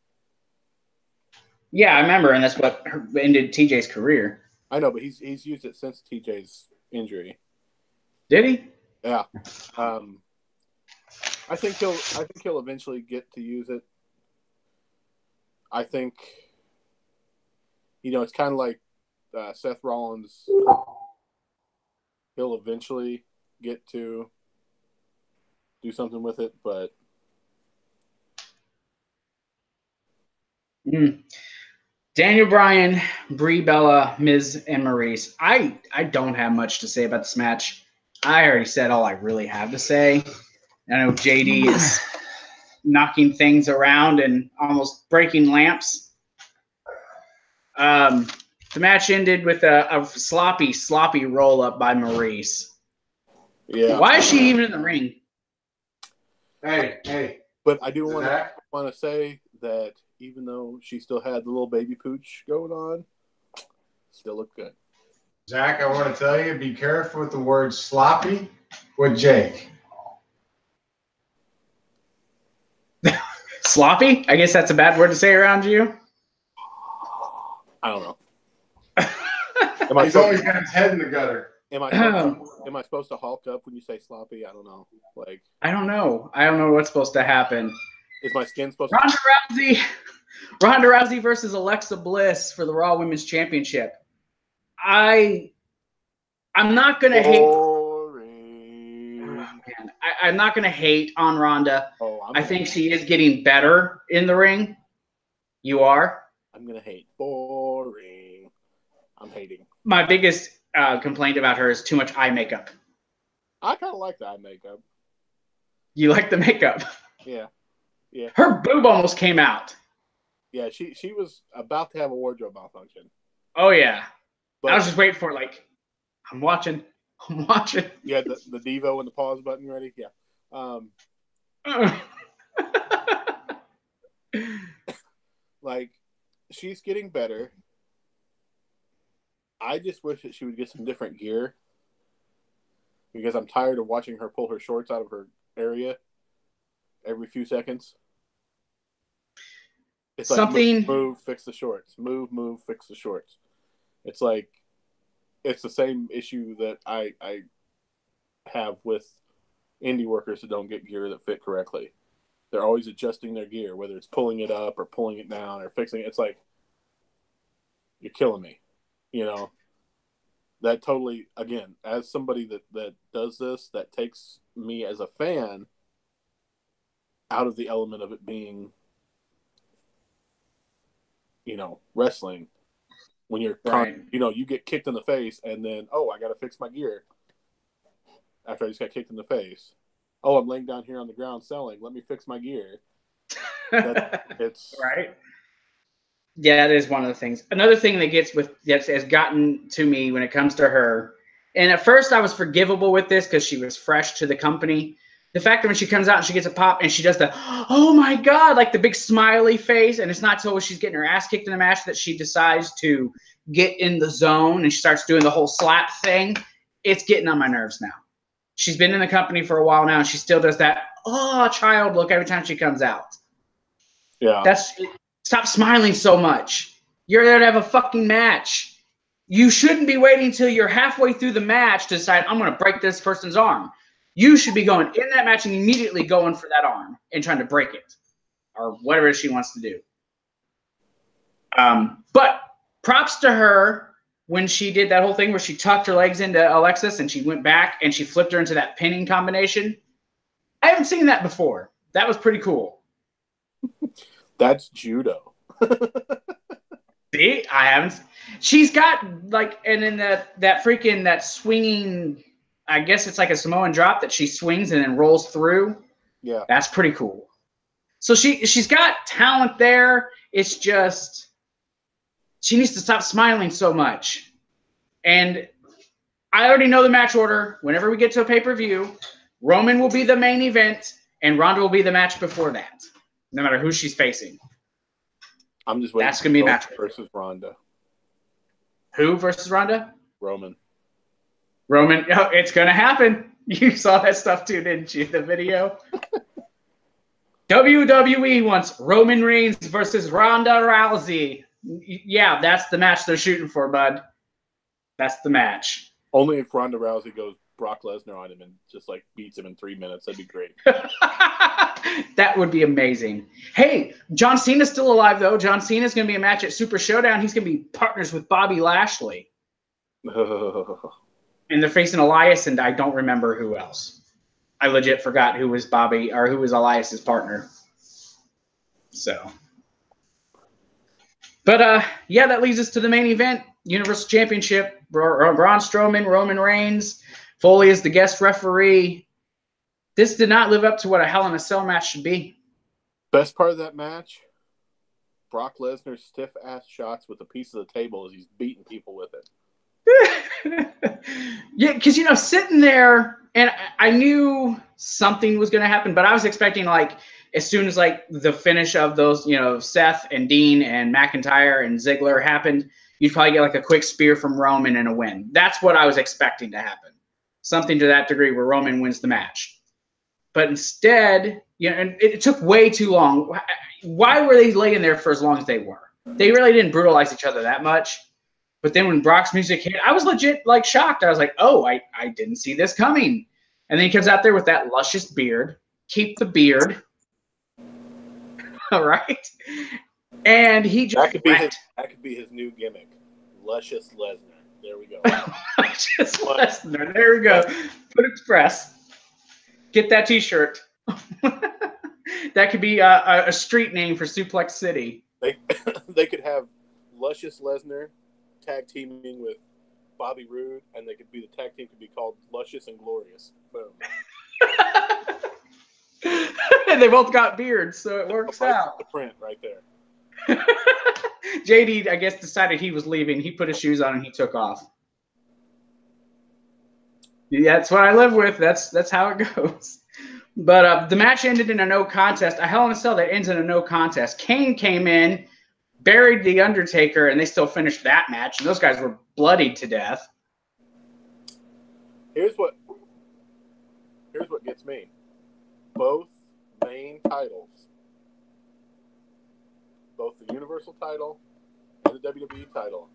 Yeah, I remember, and that's what ended TJ's career. I know, but he's used it since TJ's injury. Did he? Yeah. I think he'll eventually get to use it. I think, it's kind of like Seth Rollins. He'll eventually get to do something with it, but Daniel Bryan, Brie Bella, Miz, and Maurice. I don't have much to say about this match. I already said all I really have to say. I know JD is knocking things around and almost breaking lamps. The match ended with a sloppy roll-up by Maurice. Yeah. Why is she even in the ring? Hey. But I do want to say that even though she still had the little baby pooch going on, still looked good. Zach, I want to tell you, be careful with the word sloppy with Jake. Sloppy? I guess that's a bad word to say around you. I don't know. He's always got his head in the gutter. Am I supposed to hulk up when you say sloppy? I don't know. I don't know. I don't know what's supposed to happen. Is my skin supposed to Ronda Rousey versus Alexa Bliss for the Raw Women's Championship. I'm not gonna hate. I'm not gonna hate on Ronda. I think she is getting better in the ring. You are. I'm gonna hate. Boring. I'm hating. My biggest complaint about her is too much eye makeup. I kind of like the eye makeup. You like the makeup? Yeah. Yeah. Her boob almost came out. Yeah, she was about to have a wardrobe malfunction. Oh yeah. But I was just waiting for it, I'm watching. Yeah, the Devo and the pause button ready. Yeah. She's getting better. I just wish that she would get some different gear because I'm tired of watching her pull her shorts out of her area every few seconds. It's like move, fix the shorts. Move, fix the shorts. It's like it's the same issue that I have with indie workers who don't get gear that fit correctly. They're always adjusting their gear, whether it's pulling it up or pulling it down or fixing it. It's like, you're killing me. That totally, again, as somebody that does this, that takes me as a fan out of the element of it being, wrestling. When you're, you get kicked in the face and then, I got to fix my gear after I just got kicked in the face. I'm laying down here on the ground selling. Let me fix my gear. It's right. Yeah, that is one of the things. Another thing that has gotten to me when it comes to her, and at first I was forgivable with this because she was fresh to the company. The fact that when she comes out and she gets a pop and she does the, oh my God, like the big smiley face, and it's not until she's getting her ass kicked in the match that she decides to get in the zone and she starts doing the whole slap thing. It's getting on my nerves now. She's been in the company for a while now and she still does that, child look every time she comes out. Yeah. Stop smiling so much. You're there to have a fucking match. You shouldn't be waiting until you're halfway through the match to decide, I'm going to break this person's arm. You should be going in that match and immediately going for that arm and trying to break it or whatever she wants to do. But props to her when she did that whole thing where she tucked her legs into Alexis and she went back and she flipped her into that pinning combination. I haven't seen that before. That was pretty cool. That's judo. See, I haven't. She's got and then that swinging. I guess it's like a Samoan drop that she swings and then rolls through. Yeah, that's pretty cool. So she's got talent there. It's just she needs to stop smiling so much. And I already know the match order. Whenever we get to a pay-per-view, Roman will be the main event, and Ronda will be the match before that, no matter who she's facing. I'm just waiting. That's going to be a match versus Ronda. Who versus Ronda? Roman. Roman. Oh, it's going to happen. You saw that stuff too, didn't you? The video. WWE wants Roman Reigns versus Ronda Rousey. Yeah, that's the match they're shooting for, bud. That's the match. Only if Ronda Rousey goes Brock Lesnar on him and just like beats him in 3 minutes. That'd be great. That would be amazing. Hey, John Cena's still alive, though. John Cena's going to be a match at Super Showdown. He's going to be partners with Bobby Lashley. And they're facing Elias, and I don't remember who else. I legit forgot who was Bobby or who was Elias's partner. So. But, yeah, that leads us to the main event. Universal Championship. Braun Strowman, Roman Reigns. Foley is the guest referee. This did not live up to what a Hell in a Cell match should be. Best part of that match, Brock Lesnar's stiff-ass shots with a piece of the table as he's beating people with it. Yeah, because, you know, sitting there, and I knew something was going to happen, but I was expecting, like, as soon as, like, the finish of those, you know, Seth and Dean and McIntyre and Ziggler happened, you'd probably get, like, a quick spear from Roman and a win. That's what I was expecting to happen. Something to that degree where Roman wins the match. But instead, you know, and it took way too long. Why were they laying there for as long as they were? They really didn't brutalize each other that much. But then when Brock's music hit, I was legit, like, shocked. I was like, oh, I didn't see this coming. And then he comes out there with that luscious beard. Keep the beard. All right? And he just that could be his new gimmick. Luscious Lesnar. There we go. Luscious Lesnar. There we go. Put Express. Get that T-shirt. That could be a street name for Suplex City. They could have Luscious Lesnar tag teaming with Bobby Roode, and the tag team could be called Luscious and Glorious. Boom. And they both got beards, so it works out. The print right there. JD, I guess, decided he was leaving. He put his shoes on and he took off. Yeah, that's what I live with. That's how it goes. But the match ended in a no contest. A Hell in a Cell that ends in a no contest. Kane came in, buried The Undertaker, and they still finished that match. And those guys were bloodied to death. Here's what gets me. Both main titles, both the Universal title and the WWE title,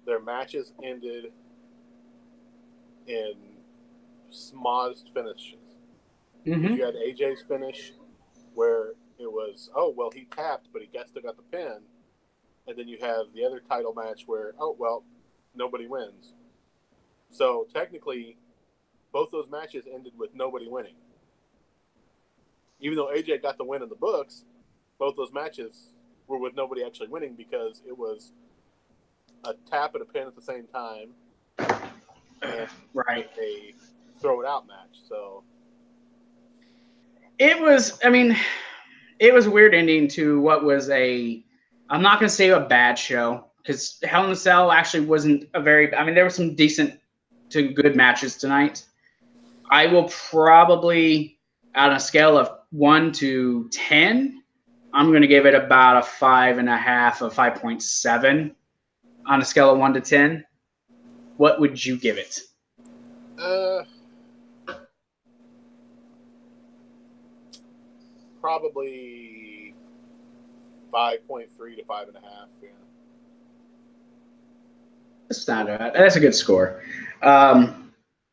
their matches ended in modest finishes. Mm-hmm. You had AJ's finish where it was, oh, well, he tapped, but he still got the pin. And then you have the other title match where, oh, well, nobody wins. So technically, both those matches ended with nobody winning. Even though AJ got the win in the books, both those matches were with nobody actually winning because it was a tap and a pin at the same time. And right. A throw it out match. So it was a weird ending to what was I'm not going to say a bad show, because Hell in a Cell actually wasn't there were some decent to good matches tonight. I will probably, on a scale of 1 to 10, I'm going to give it about a 5.5, a 5.7 on a scale of 1 to 10. What would you give it? Probably 5.3 to 5.5. Yeah. That's not bad. That's a good score.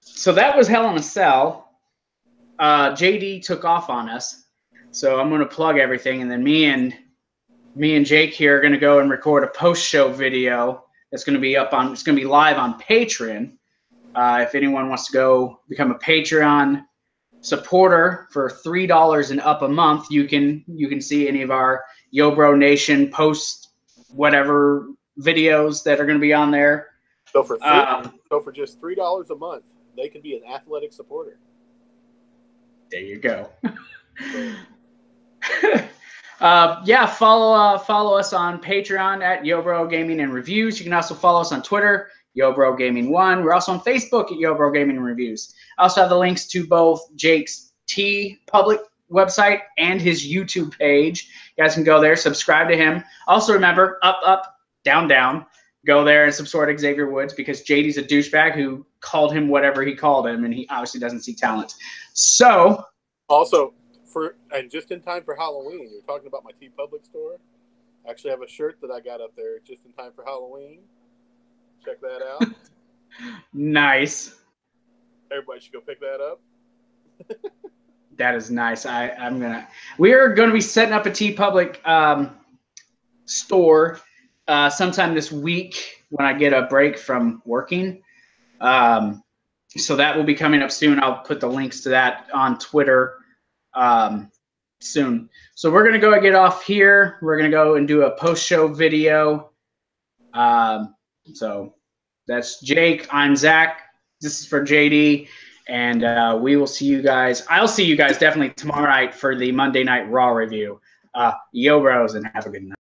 So that was Hell in a Cell. JD took off on us, so I'm going to plug everything, and then me and Jake here are going to go and record a post-show video that's going to be it's going to be live on Patreon. If anyone wants to go become a Patreon supporter for $3 and up a month, you can see any of our Yo Bro Nation post whatever videos that are going to be on there. So for just $3 a month, they can be an athletic supporter. There you go. Follow us on Patreon at YoBro Gaming and Reviews. You can also follow us on Twitter, YoBro Gaming 1. We're also on Facebook at YoBro Gaming Reviews. I also have the links to both Jake's T public website and his YouTube page. You guys can go there, subscribe to him. Also remember, up, up, down, down. Go there and support Xavier Woods because JD's a douchebag who called him whatever he called him, and he obviously doesn't see talent. So, also, and just in time for Halloween, you're talking about my T Public store. I actually have a shirt that I got up there just in time for Halloween. Check that out. Nice. Everybody should go pick that up. That is nice. We are gonna be setting up a T Public store sometime this week when I get a break from working. So that will be coming up soon. I'll put the links to that on Twitter soon. So we're going to go and get off here. We're going to go and do a post-show video. So that's Jake. I'm Zach. This is for JD. And we will see you guys. I'll see you guys definitely tomorrow night for the Monday Night Raw review. Yo, bros, and have a good night.